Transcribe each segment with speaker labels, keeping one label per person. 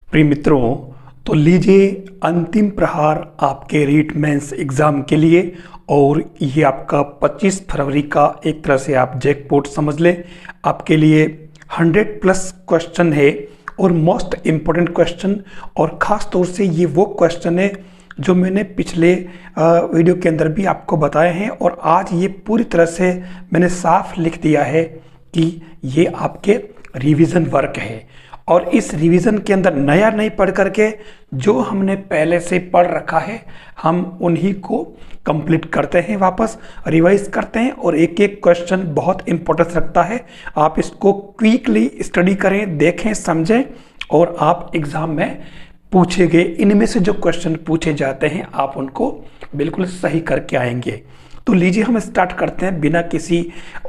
Speaker 1: प्रिय मित्रों, तो लीजिए अंतिम प्रहार आपके रीट मेंस एग्ज़ाम के लिए। और ये आपका 25 फरवरी का एक तरह से आप जैकपॉट समझ लें। आपके लिए 100+ क्वेश्चन है और मोस्ट इम्पोर्टेंट क्वेश्चन। और ख़ास तौर से ये वो क्वेश्चन है जो मैंने पिछले वीडियो के अंदर भी आपको बताए हैं, और आज ये पूरी तरह से मैंने साफ लिख दिया है कि ये आपके रिवीजन वर्क है। और इस रिवीजन के अंदर नया नहीं पढ़ करके जो हमने पहले से पढ़ रखा है हम उन्हीं को कंप्लीट करते हैं, वापस रिवाइज करते हैं। और एक एक क्वेश्चन बहुत इंपॉर्टेंस रखता है। आप इसको क्विकली स्टडी करें, देखें, समझें, और आप एग्जाम में पूछे गए इनमें से जो क्वेश्चन पूछे जाते हैं आप उनको बिल्कुल सही करके आएंगे। तो लीजिए हम स्टार्ट करते हैं बिना किसी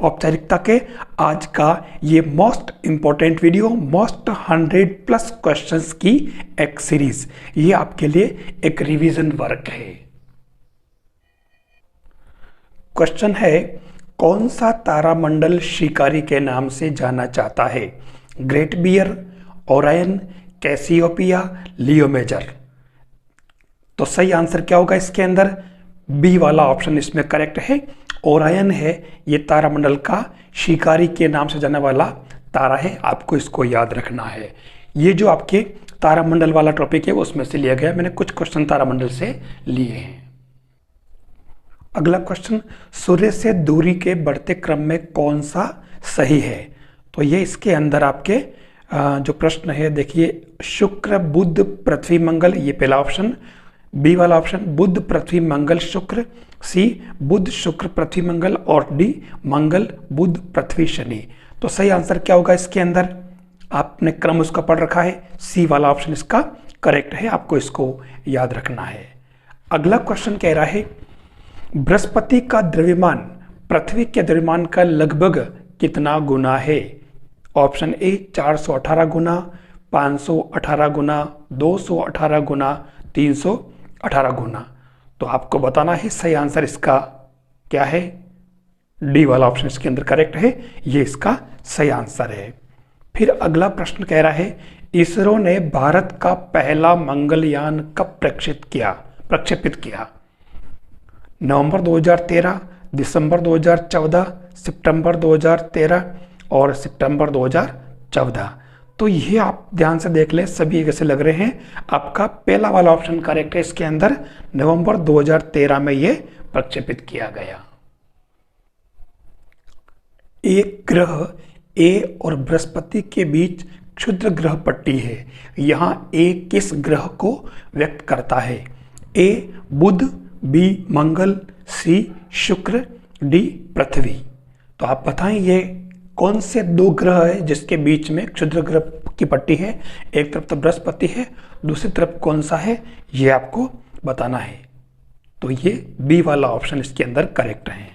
Speaker 1: औपचारिकता के आज का ये most important video, most 100+ questions की एक सीरीज। ये आपके लिए एक रिवीजन वर्क है। क्वेश्चन है, कौन सा तारामंडल शिकारी के नाम से जाना जाता है? ग्रेट बियर, ओरायन, कैसियोपिया, लियो मेजर। तो सही आंसर क्या होगा इसके अंदर? बी वाला ऑप्शन इसमें करेक्ट है। ओरायन है ये तारामंडल का शिकारी के नाम से जाने वाला तारा है, आपको इसको याद रखना है। ये जो आपके तारामंडल वाला टॉपिक है उसमें से लिया गया, मैंने कुछ क्वेश्चन तारामंडल से लिए हैं। अगला क्वेश्चन, सूर्य से दूरी के बढ़ते क्रम में कौन सा सही है? तो ये इसके अंदर आपके जो प्रश्न है देखिए, शुक्र, बुध, पृथ्वी, मंगल, ये पहला ऑप्शन। बी वाला ऑप्शन बुध, पृथ्वी, मंगल, शुक्र। सी बुध, शुक्र, पृथ्वी, मंगल। और डी मंगल, बुध, पृथ्वी, शनि। तो सही आंसर क्या होगा इसके अंदर? आपने क्रम उसका पढ़ रखा है, सी वाला ऑप्शन इसका करेक्ट है, आपको इसको याद रखना है। अगला क्वेश्चन कह रहा है, बृहस्पति का द्रव्यमान पृथ्वी के द्रव्यमान का लगभग कितना गुना है? ऑप्शन ए 418 गुना, 518 गुना, 218 गुना, 318 गुना। तो आपको बताना है सही आंसर इसका क्या है। डी वाला ऑप्शन इसके अंदर करेक्ट है, ये इसका सही आंसर है। फिर अगला प्रश्न कह रहा है, इसरो ने भारत का पहला मंगलयान कब प्रक्षेपित किया? नवंबर 2013, दिसंबर 2014, सितंबर 2013 और सितंबर 2014। तो ये आप ध्यान से देख लें, सभी कैसे लग रहे हैं। आपका पहला वाला ऑप्शन करेक्ट है, इसके अंदर नवंबर 2013 में ये प्रक्षेपित किया गया। एक ग्रह ए और बृहस्पति के बीच क्षुद्र ग्रह पट्टी है, यहां ए किस ग्रह को व्यक्त करता है? ए बुध, बी मंगल, सी शुक्र, डी पृथ्वी। तो आप बताएं ये कौन से दो ग्रह है जिसके बीच में क्षुद्र ग्रह की पट्टी है? एक तरफ तो बृहस्पति है, दूसरी तरफ कौन सा है ये आपको बताना है। तो ये बी वाला ऑप्शन इसके अंदर करेक्ट है।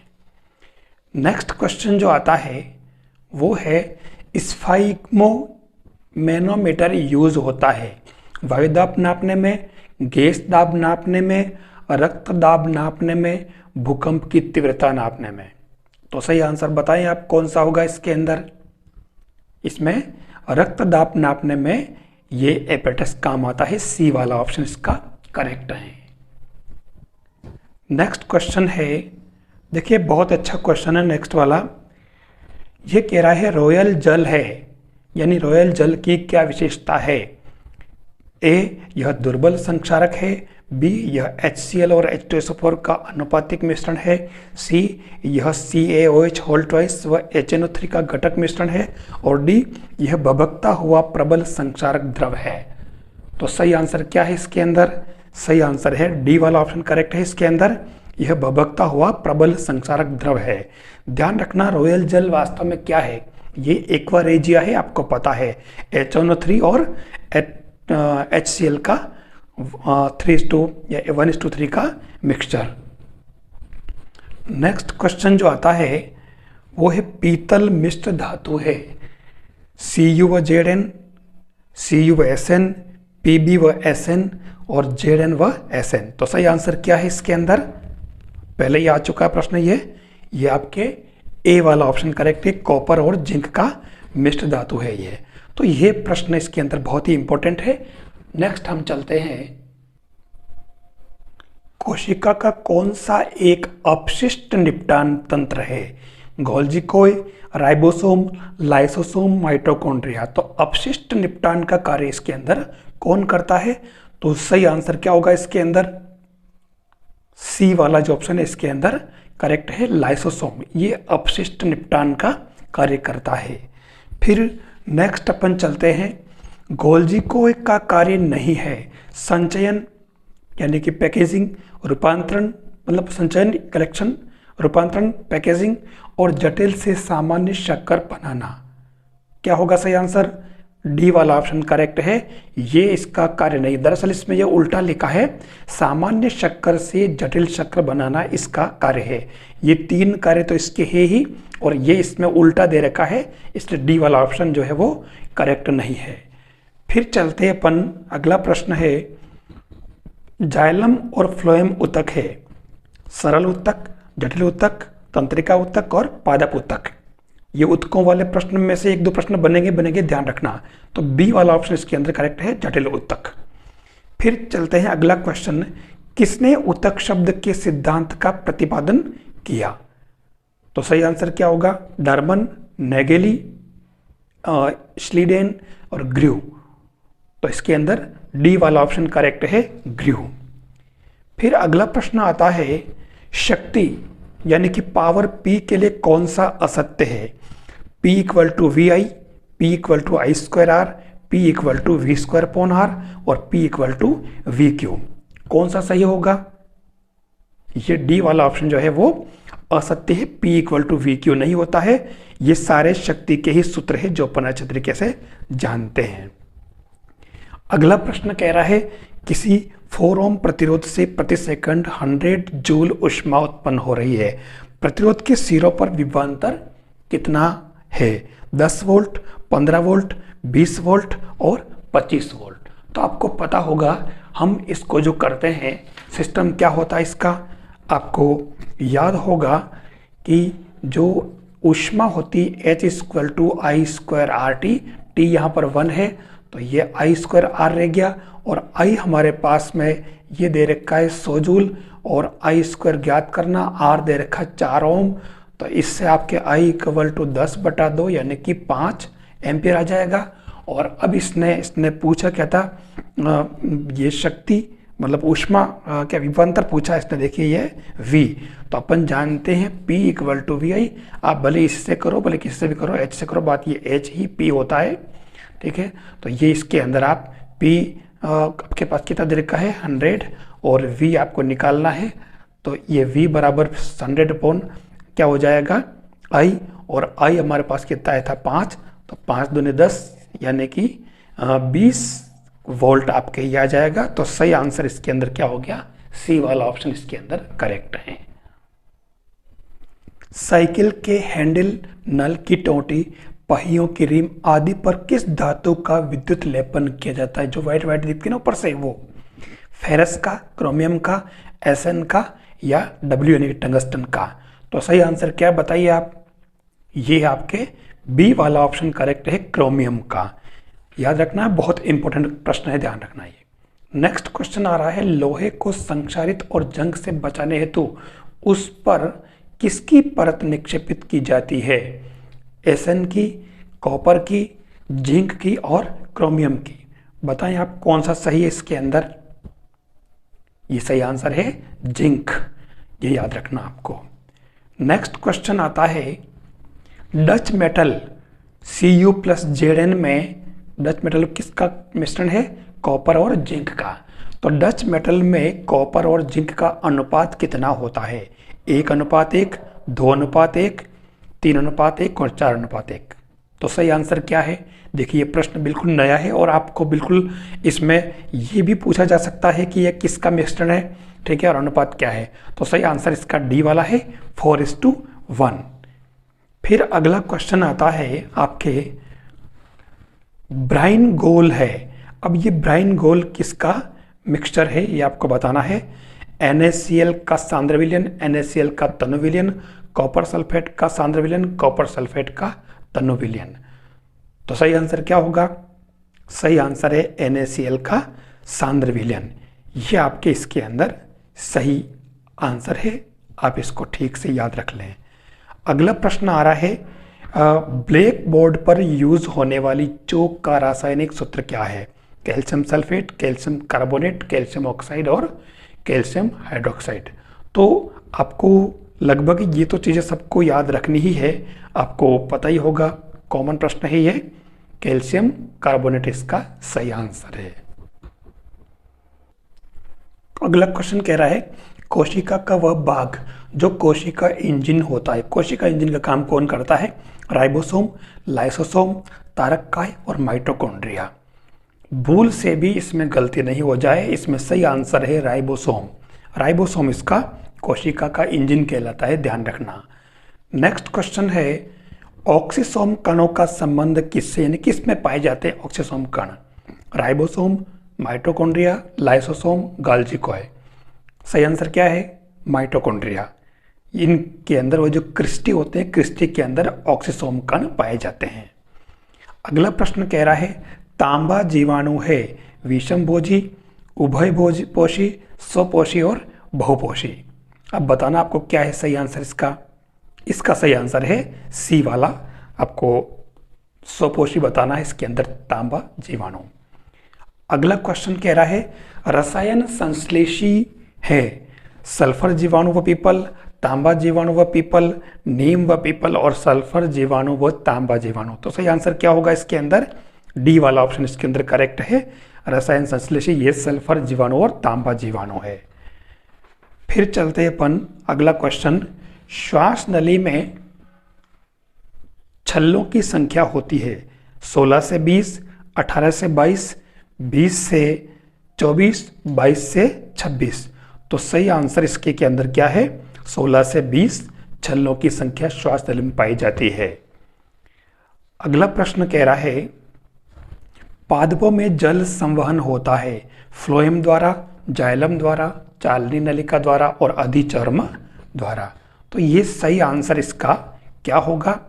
Speaker 1: नेक्स्ट क्वेश्चन जो आता है वो है, स्फाइग्मो मैनोमीटर यूज होता है वायु दाब नापने में, गैस दाब नापने में, रक्त दाब नापने में, भूकंप की तीव्रता नापने में। तो सही आंसर बताएं आप कौन सा होगा इसके अंदर? इसमें रक्त दाब नापने में ये एपेटस काम आता है, सी वाला ऑप्शन इसका करेक्ट है। नेक्स्ट क्वेश्चन है, देखिए बहुत अच्छा क्वेश्चन है नेक्स्ट वाला। ये कह रहा है, रॉयल जल है यानी रॉयल जल की क्या विशेषता है? ए यह दुर्बल संक्षारक है, बी यह HCl और H2SO4 का अनुपातिक मिश्रण है, सी यह CaOH होल ट्वाइस व HNO3 का घटक मिश्रण है, और डी यह भभकता हुआ प्रबल संक्षारक द्रव है। तो सही आंसर क्या है इसके अंदर? सही आंसर है डी वाला ऑप्शन करेक्ट है, इसके अंदर यह भभकता हुआ प्रबल संक्षारक द्रव है। ध्यान रखना, रॉयल जल वास्तव में क्या है? ये एक्वा रेजिया है, आपको पता है, HNO3 और HCl का 3:2 या 1:3 का मिक्सचर। नेक्स्ट क्वेश्चन जो आता है वो है, पीतल मिश्र धातु है, Cu व Zn, Cu व Sn, Pb व Sn और Zn व Sn। तो सही आंसर क्या है इसके अंदर? पहले ही आ चुका प्रश्न, ये आपके ए वाला ऑप्शन करेक्ट है, कॉपर और जिंक का मिश्र धातु है ये। तो ये प्रश्न इसके अंदर बहुत ही इंपॉर्टेंट है। नेक्स्ट हम चलते हैं, कोशिका का कौन सा एक अपशिष्ट निपटान तंत्र है? गोल्जी कोय, राइबोसोम, लाइसोसोम, माइटोकॉन्ड्रिया। तो अपशिष्ट निपटान का कार्य इसके अंदर कौन करता है? तो सही आंसर क्या होगा इसके अंदर? सी वाला जो ऑप्शन है इसके अंदर करेक्ट है, लाइसोसोम। ये अपशिष्ट निपटान का कार्य करता है। फिर नेक्स्ट अपन चलते हैं, गोल्जी कोय का कार्य नहीं है संचयन यानी कि पैकेजिंग, रूपांतरण मतलब संचयन, कलेक्शन, रूपांतरण, पैकेजिंग और जटिल से सामान्य शक्कर बनाना। क्या होगा सही आंसर? डी वाला ऑप्शन करेक्ट है, ये इसका कार्य नहीं। दरअसल इसमें ये उल्टा लिखा है, सामान्य शक्कर से जटिल शक्कर बनाना इसका कार्य है। ये तीन कार्य तो इसके है ही, और ये इसमें उल्टा दे रखा है, इसलिए डी वाला ऑप्शन जो है वो करेक्ट नहीं है। फिर चलते अपन, अगला प्रश्न है, जाइलम और फ्लोएम ऊतक है सरल ऊतक, जटिल ऊतक, तंत्रिका ऊतक और पादप ऊतक। ये ऊतकों वाले प्रश्न में से एक दो प्रश्न बनेंगे, ध्यान रखना। तो बी वाला ऑप्शन इसके अंदर करेक्ट है, जटिल ऊतक। फिर चलते हैं अगला क्वेश्चन, किसने ऊतक शब्द के सिद्धांत का प्रतिपादन किया? तो सही आंसर क्या होगा? डर्मन, नेगेली, श्लीडेन और ग्र्यू। तो इसके अंदर डी वाला ऑप्शन करेक्ट है, ग्र्यू। फिर अगला प्रश्न आता है, शक्ति यानी कि पावर P के लिए कौन सा असत्य है? P equal to V I, P equal to I square R, P equal to V square upon R और P equal to V Q. कौन सा सही होगा? ये डी वाला ऑप्शन जो है वो असत्य है, P equal to V Q नहीं होता है। ये सारे शक्ति के ही सूत्र है जो अपन अच्छे तरीके से जानते हैं। अगला प्रश्न कह रहा है, किसी 4 ओम प्रतिरोध से प्रति सेकंड 100 जूल ऊष्मा उत्पन्न हो रही है। प्रतिरोध के सिरों पर विभवांतर कितना है? 10 वोल्ट, 15 वोल्ट, 20 वोल्ट और 25 वोल्ट। तो आपको पता होगा, हम इसको जो करते हैं, सिस्टम क्या होता है इसका, आपको याद होगा कि जो ऊष्मा होती H equal to I square R T, T यहाँ पर 1 है तो ये आई स्क्वायर आर रह गया, और आई हमारे पास में ये दे रखा है 100 जूल, और आई स्क्वायर ज्ञात करना, आर दे रखा 4 ओम। तो इससे आपके आई इक्वल टू 10/2 यानी कि 5 एम्पियर आ जाएगा। और अब इसने पूछा क्या था, ये शक्ति मतलब ऊष्मा क्या विभवांतर पूछा इसने, देखिए ये V। तो अपन जानते हैं P इक्वल टू वी आई। आप भले इससे करो भले किससे भी करो, H से करो, बात ये H ही P होता है, ठीक है। तो ये इसके अंदर आप P आपके पास कितना दे रखा है 100, और V आपको निकालना है। तो ये V बराबर 100 अपॉन क्या हो जाएगा I, और I हमारे पास कितना आया था 5, तो 5 दूनी 10 यानी कि 20 वोल्ट आपके ये आ जाएगा। तो सही आंसर इसके अंदर क्या हो गया, सी वाला ऑप्शन इसके अंदर करेक्ट है। साइकिल के हैंडल, नल की टोंटी, पहियों की रिम आदि पर किस धातु का विद्युत लेपन किया जाता है? जो व्हाइट व्हाइट दिखती है ना ऊपर से, वो फेरस का, क्रोमियम का, एसएन का या डब्ल्यू यानी टंगस्टन का। तो सही आंसर क्या बताइए आप? ये आपके बी वाला ऑप्शन करेक्ट है, क्रोमियम का। याद रखना, बहुत इंपॉर्टेंट प्रश्न है, ध्यान रखना ये। नेक्स्ट क्वेश्चन आ रहा है, लोहे को संक्षारित और जंग से बचाने हेतु उस पर किसकी परत निक्षेपित की जाती है? एसएन की, कॉपर की, जिंक की और क्रोमियम की। बताएं आप कौन सा सही है इसके अंदर? ये सही आंसर है जिंक, ये याद रखना आपको। नेक्स्ट क्वेश्चन आता है, Dutch metal Cu plus Zn में डच मेटल किसका मिश्रण है? कॉपर और जिंक का। तो डच मेटल में कॉपर और जिंक का अनुपात कितना होता है? 1:1, 2:1, 3:1 और 4:1। तो सही आंसर क्या है? देखिए ये प्रश्न बिल्कुल नया है और आपको बिल्कुल इसमें ये भी पूछा जा सकता है कि यह किसका मिश्रण है, ठीक है, और अनुपात क्या है। तो सही आंसर इसका डी वाला है, 4:1। फिर अगला क्वेश्चन आता है आपके, ब्राइन गोल है। अब ये ब्राइन गोल किसका मिक्सचर है ये आपको बताना है। NaCl का सांद्र विलयन, NaCl का तनु विलयन, कॉपर सल्फेट का सांद्र विलयन, कॉपर सल्फेट का तनु विलयन। तो सही आंसर क्या होगा? सही आंसर है NaCl का सांद्र विलयन। ये आपके इसके अंदर सही आंसर है, आप इसको ठीक से याद रख लें। अगला प्रश्न आ रहा है, ब्लैक बोर्ड पर यूज होने वाली चौक का रासायनिक सूत्र क्या है? Calcium sulphate, calcium carbonate, calcium oxide और कैल्शियम हाइड्रोक्साइड। तो आपको लगभग ये तो चीज़ें सबको याद रखनी ही है, आपको पता ही होगा, कॉमन प्रश्न है ये। कैल्शियम कार्बोनेट इसका सही आंसर है। अगला क्वेश्चन कह रहा है, कोशिका का वह भाग जो कोशिका इंजन होता है, कोशिका इंजन का काम कौन करता है? राइबोसोम, लाइसोसोम, तारककाय और माइटोकॉन्ड्रिया। भूल से भी इसमें गलती नहीं हो जाए, इसमें सही आंसर है राइबोसोम। राइबोसोम इसका कोशिका का इंजन कहलाता है, ध्यान रखना। नेक्स्ट क्वेश्चन है, ऑक्सीसोम कणों का संबंध किससे यानी किस में पाए जाते हैं ऑक्सीसोम कण? Ribosome, mitochondria, lysosome, Golgi coy. सही आंसर क्या है? माइटोकॉन्ड्रिया। इनके अंदर वो जो क्रिस्टी होते हैं, क्रिस्टी के अंदर ऑक्सीसोम कण पाए जाते हैं। अगला प्रश्न कह रहा है, तांबा जीवाणु है विषमभोजी, उभयपोषी, स्वपोषी और बहुपोषी। अब बताना आपको क्या है सही आंसर इसका। इसका सही आंसर है सी वाला, आपको स्वपोषी बताना है इसके अंदर तांबा जीवाणु। अगला क्वेश्चन कह रहा है, रसायन संश्लेषी है सल्फर जीवाणु व पीपल, तांबा जीवाणु व पीपल, नीम व पीपल और सल्फर जीवाणु व तांबा जीवाणु। तो सही आंसर क्या होगा इसके अंदर? डी वाला ऑप्शन इसके अंदर करेक्ट है। रसायन संश्लेषी ये सल्फर जीवाणु और तांबा जीवाणु है। फिर चलते हैं अपन अगला क्वेश्चन, श्वास नली में छल्लों की संख्या होती है 16 से 20, 18 से 22, 20 से 24, 22 से 26। तो सही आंसर इसके के अंदर क्या है? 16 से 20 छल्लों की संख्या श्वास नली में पाई जाती है। अगला प्रश्न कह रहा है, पादपों में जल संवहन होता है फ्लोएम द्वारा, जाइलम द्वारा, चालनी नलिका द्वारा और अधिचर्म द्वारा। तो ये सही आंसर इसका क्या होगा?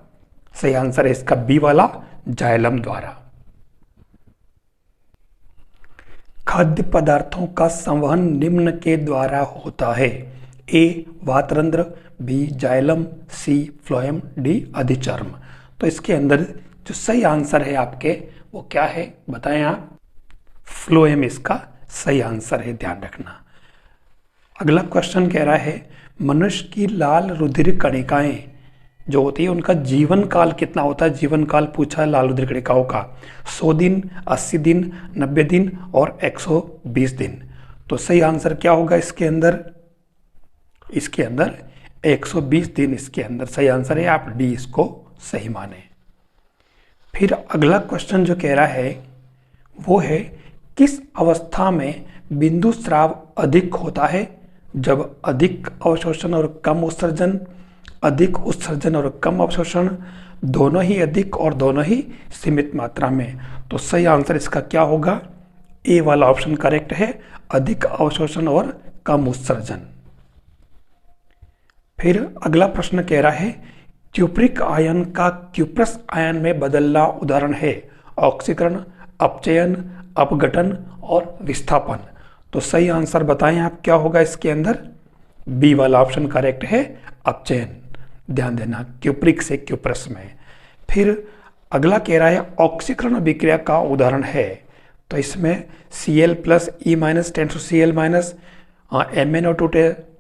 Speaker 1: सही आंसर है इसका बी वाला, जाइलम द्वारा। खाद्य पदार्थों का संवहन निम्न के द्वारा होता है, ए वातरंध्र, बी जाइलम, सी फ्लोएम, डी अधिचर्म। तो इसके अंदर जो सही आंसर है आपके वो क्या है बताएं आप? फ्लोएम इसका सही आंसर है, ध्यान रखना। अगला क्वेश्चन कह रहा है, मनुष्य की लाल रुधिर कणिकाएं जो होती है उनका जीवन काल कितना होता है? जीवन काल पूछा है लाल रुधिर कणिकाओं का। 100 दिन, 80 दिन, 90 दिन और 120 दिन। तो सही आंसर क्या होगा इसके अंदर? इसके अंदर 120 दिन इसके अंदर सही आंसर है, आप डी इसको सही माने। फिर अगला क्वेश्चन जो कह रहा है वो है, किस अवस्था में बिंदु स्राव अधिक होता है? जब अधिक अवशोषण और कम उत्सर्जन, अधिक उत्सर्जन और कम अवशोषण, दोनों ही अधिक और दोनों ही सीमित मात्रा में। तो सही आंसर इसका क्या होगा? ए वाला ऑप्शन करेक्ट है, अधिक अवशोषण और कम उत्सर्जन। फिर अगला प्रश्न कह रहा है, क्यूप्रिक आयन का क्यूप्रस आयन में बदलना उदाहरण है ऑक्सीकरण, अपचयन, अपघटन और विस्थापन। तो सही आंसर बताएं आप क्या होगा इसके अंदर? बी वाला ऑप्शन करेक्ट है, अपचयन। ध्यान देना, क्यूप्रिक से क्यूप्रस में। फिर अगला कह रहा है, ऑक्सीकरण अभिक्रिया का उदाहरण है। तो इसमें Cl plus E minus tends to Cl minus, MnO2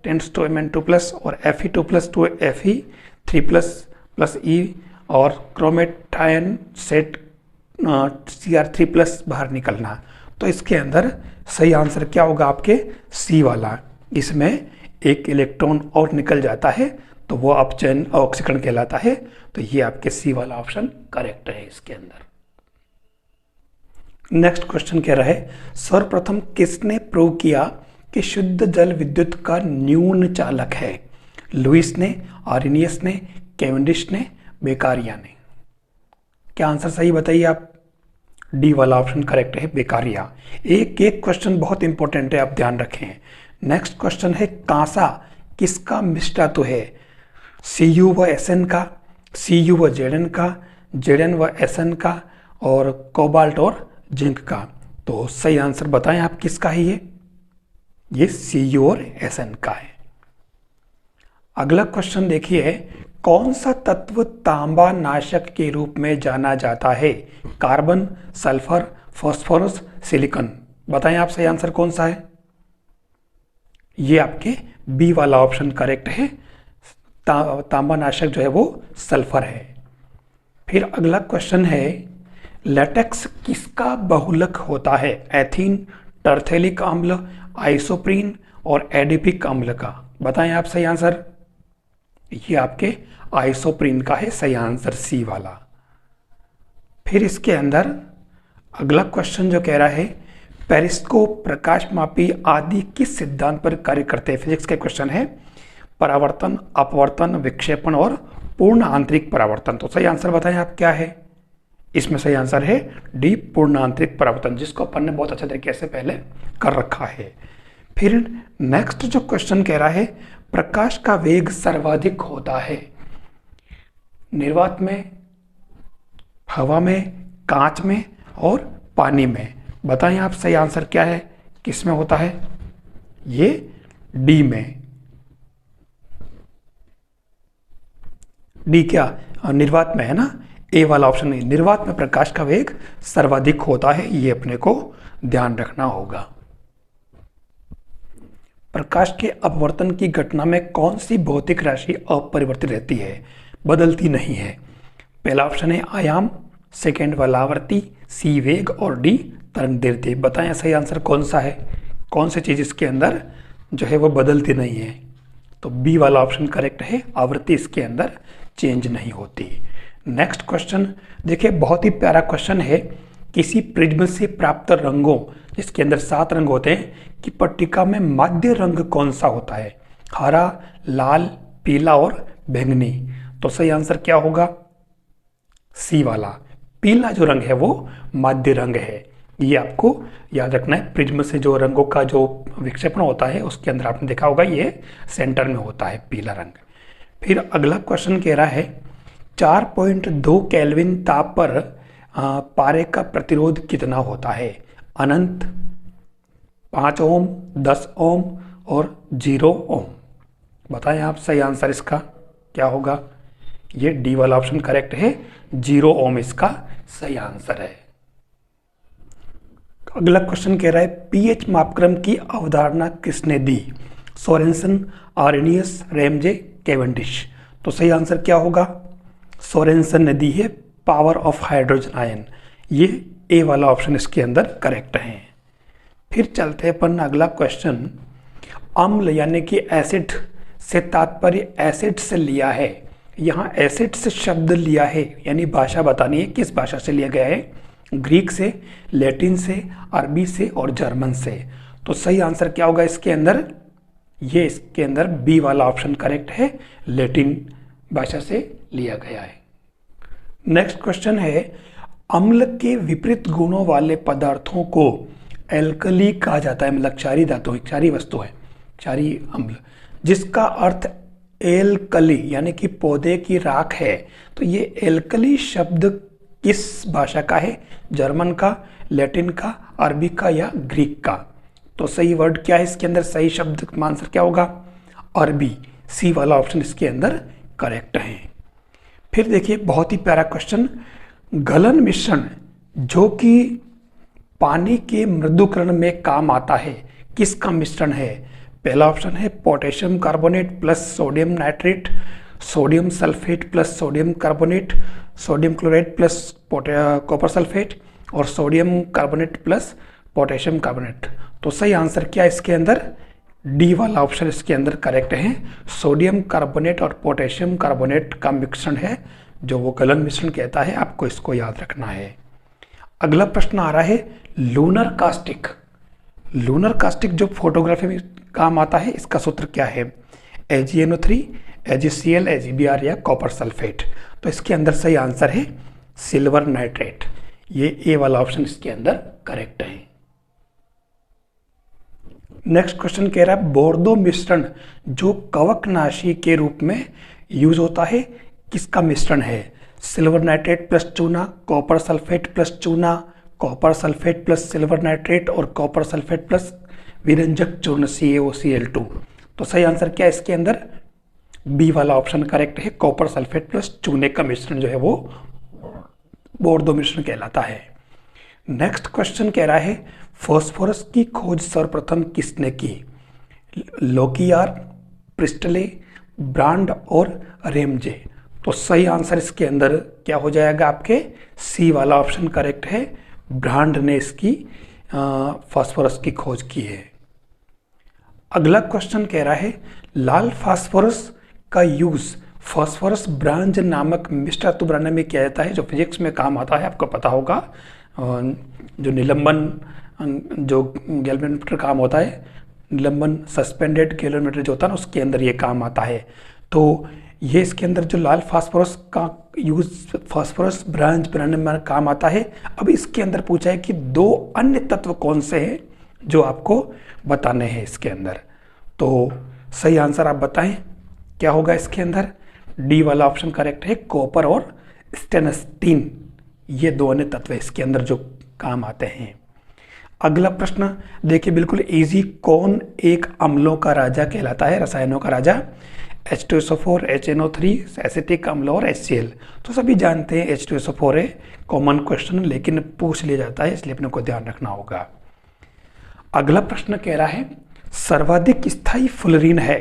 Speaker 1: tends to Mn2 plus और Fe2 plus to Fe3 plus plus E और क्रोमेटायन सेट Cr3 प्लस बाहर निकलना। तो इसके अंदर सही आंसर क्या होगा आपके? सी वाला। इसमें एक इलेक्ट्रॉन और निकल जाता है तो वो अपचयन ऑक्सीकरण कहलाता है। तो ये आपके सी वाला ऑप्शन करेक्ट है इसके अंदर। नेक्स्ट क्वेश्चन कह रहा है, सर्वप्रथम किसने प्रूव किया कि शुद्ध जल विद्युत का न्यून चालक है? लुईस ने, आर्नियस ने, कैवेंडिश ने, बेकारिया ने। क्या आंसर सही बताइए आप? डी वाला ऑप्शन करेक्ट है, बेकारिया। एक एक क्वेश्चन बहुत इंपॉर्टेंट है, आप ध्यान रखें। नेक्स्ट क्वेश्चन है, कांसा किसका मिश्रत्व है? Cu व Sn का, Cu व Zn का, Zn व Sn का और कोबाल्ट और जिंक का। तो सही आंसर बताएं आप किसका है ये Cu और Sn का है। अगला क्वेश्चन देखिए, कौन सा तत्व तांबा नाशक के रूप में जाना जाता है? Carbon, sulphur, phosphorus, silicon. बताएं आप सही आंसर कौन सा है? ये आपके बी वाला ऑप्शन करेक्ट है। तांबा नाशक जो है वो सल्फर है। फिर अगला क्वेश्चन है, लेटेक्स किसका बहुलक होता है? एथीन, टर्थेलिक अम्ल, आइसोप्रीन और एडिपिक अम्ल का। बताएं आप सही आंसर। ये आपके आइसोप्रीन का है सही आंसर, सी वाला। फिर इसके अंदर अगला क्वेश्चन जो कह रहा है, पेरिस्कोप, प्रकाशमापी आदि किस सिद्धांत पर कार्य करते हैं? फिजिक्स के क्वेश्चन है। परावर्तन, अपवर्तन, विक्षेपण और पूर्ण आंतरिक परावर्तन। तो सही आंसर बताएं आप क्या है? इसमें सही आंसर है डी, पूर्ण आंतरिक परावर्तन, जिसको अपन ने बहुत अच्छे तरीके से पहले कर रखा है। फिर नेक्स्ट जो क्वेश्चन कह रहा है, प्रकाश का वेग सर्वाधिक होता है निर्वात में, हवा में, कांच में और पानी में। बताएं आप सही आंसर क्या है, किस में होता है? ये डी में। डी क्या निर्वात में है ना, ए वाला ऑप्शन नहीं। निर्वात में प्रकाश का वेग सर्वाधिक होता है, ये अपने को ध्यान रखना होगा। प्रकाश के अपवर्तन की घटना में कौन सी भौतिक राशि अपरिवर्तित रहती है, बदलती नहीं है? पहला ऑप्शन है आयाम, सेकेंड वाला आवर्ती, सी वेग और डी तरंग दैर्ध्य। बताएं सही आंसर कौन सा है? कौन सी चीज इसके अंदर जो है वो बदलती नहीं है? तो बी वाला ऑप्शन करेक्ट है, आवृत्ति इसके अंदर चेंज नहीं होती। नेक्स्ट क्वेश्चन देखिए, बहुत ही प्यारा क्वेश्चन है। किसी प्रिज्म से प्राप्त रंगों, जिसके अंदर 7 रंग होते हैं, की पट्टिका में माध्य रंग कौन सा होता है? हरा, लाल, पीला और बैंगनी। तो सही आंसर क्या होगा? सी वाला, पीला जो रंग है वो माध्य रंग है। ये आपको याद रखना है। प्रिज्म से जो रंगों का जो विक्षेपण होता है उसके अंदर आपने देखा होगा ये सेंटर में होता है पीला रंग। फिर अगला क्वेश्चन कह रहा है, 4.2 केल्विन ताप पर पारे का प्रतिरोध कितना होता है? अनंत, 5 ओम, 10 ओम और 0 ओम। बताएं आप सही आंसर इसका क्या होगा? ये डी वाला ऑप्शन करेक्ट है, 0 ओम इसका सही आंसर है। अगला क्वेश्चन कह रहा है, पीएच मापक्रम की अवधारणा किसने दी? Sorensen, Arrhenius, Ramsay, Cavendish. तो सही आंसर क्या होगा? सोरेनसन ने दी है पावर ऑफ हाइड्रोजन आयन। ये ए वाला ऑप्शन इसके अंदर करेक्ट है। फिर चलते हैं अपन अगला क्वेश्चन, अम्ल यानी कि एसिड से तात्पर्य एसिड से लिया है। यहाँ एसिड से शब्द लिया है यानी भाषा बतानी है, किस भाषा से लिया गया है? ग्रीक से, लैटिन से, अरबी से और जर्मन से। तो सही आंसर क्या होगा इसके अंदर? ये इसके अंदर बी वाला ऑप्शन करेक्ट है, लैटिन भाषा से लिया गया है। नेक्स्ट क्वेश्चन है, अम्ल के विपरीत गुणों वाले पदार्थों को एल्कली कहा जाता है, मतलब क्षारीय धातु, क्षारीय वस्तु है, क्षारीय अम्ल, जिसका अर्थ एल्कली यानी कि पौधे की राख है। तो ये एल्कली शब्द किस भाषा का है? जर्मन का, लैटिन का, अरबी का या ग्रीक का? तो सही वर्ड क्या है इसके अंदर? सही शब्द आंसर क्या होगा? अरबी, सी वाला ऑप्शन इसके अंदर करेक्ट है। फिर देखिए बहुत ही प्यारा क्वेश्चन, गलन मिश्रण जो कि पानी के मृदुकरण में काम आता है, किसका मिश्रण है? पहला ऑप्शन है potassium carbonate plus sodium nitrate, sodium sulphate plus sodium carbonate, sodium chloride plus copper sulphate और sodium carbonate plus potassium carbonate. तो सही आंसर क्या है इसके अंदर? डी वाला ऑप्शन इसके अंदर करेक्ट है, सोडियम कार्बोनेट और पोटेशियम कार्बोनेट का मिश्रण है जो वो गलन मिश्रण कहता है। आपको इसको याद रखना है। अगला प्रश्न आ रहा है, लूनर कास्टिक। लूनर कास्टिक जो फोटोग्राफी में काम आता है, इसका सूत्र क्या है? AgNO3, AgCl, AgBr या कॉपर सल्फेट। तो इसके अंदर सही आंसर है सिल्वर नाइट्रेट। ये ए वाला ऑप्शन इसके अंदर करेक्ट है। नेक्स्ट क्वेश्चन कह रहा है, बोर्दो मिश्रण जो कवकनाशी के रूप में यूज होता है, किसका मिश्रण है? सिल्वर नाइट्रेट प्लस चूना, कॉपर सल्फेट प्लस चूना, copper sulphate plus silver nitrate और कॉपर सल्फेट प्लस विरंजक चूर्ण CaOCl2। तो सही आंसर क्या है इसके अंदर? बी वाला ऑप्शन करेक्ट है। कॉपर सल्फेट प्लस चूने का मिश्रण जो है वो बोर्डो मिश्रण कहलाता है। नेक्स्ट क्वेश्चन कह रहा है फास्फोरस की खोज सर्वप्रथम किसने की? लोकियार, प्रिस्टले, ब्रांड और रेमजे। तो सही आंसर इसके अंदर क्या हो जाएगा आपके? सी वाला ऑप्शन करेक्ट है। ब्रांड ने इसकी फास्फोरस की खोज की है। अगला क्वेश्चन कह रहा है लाल फास्फोरस का यूज फास्फोरस ब्रांज नामक मिश्र धातु बनाने में किया जाता है, जो फिजिक्स में काम आता है, आपको पता होगा। जो निलंबन जो गैल्वेनोमीटर काम होता है, निलंबन सस्पेंडेड गैल्वेनोमीटर जो होता है ना, उसके अंदर ये काम आता है। तो ये इसके अंदर जो लाल फास्फोरस का यूज फास्फोरस ब्रांच बनाने में काम आता है। अब इसके अंदर पूछा है कि दो अन्य तत्व कौन से हैं जो आपको बताने हैं इसके अंदर। तो सही आंसर आप बताएं क्या होगा इसके अंदर? डी वाला ऑप्शन करेक्ट है। कॉपर और स्टेनस्टीन, ये दो अन्य तत्व इसके अंदर जो काम आते हैं। अगला प्रश्न देखिए, बिल्कुल इजी। कौन एक अम्लों का राजा कहलाता है, रसायनों का राजा? H2SO4, HNO3, एसिटिक अम्ल और HCl। तो सभी जानते हैं H2SO4 है, कॉमन क्वेश्चन, लेकिन पूछ लिया जाता है, इसलिए अपने को ध्यान रखना होगा। अगला प्रश्न कह रहा है सर्वाधिक स्थायी फुलरीन है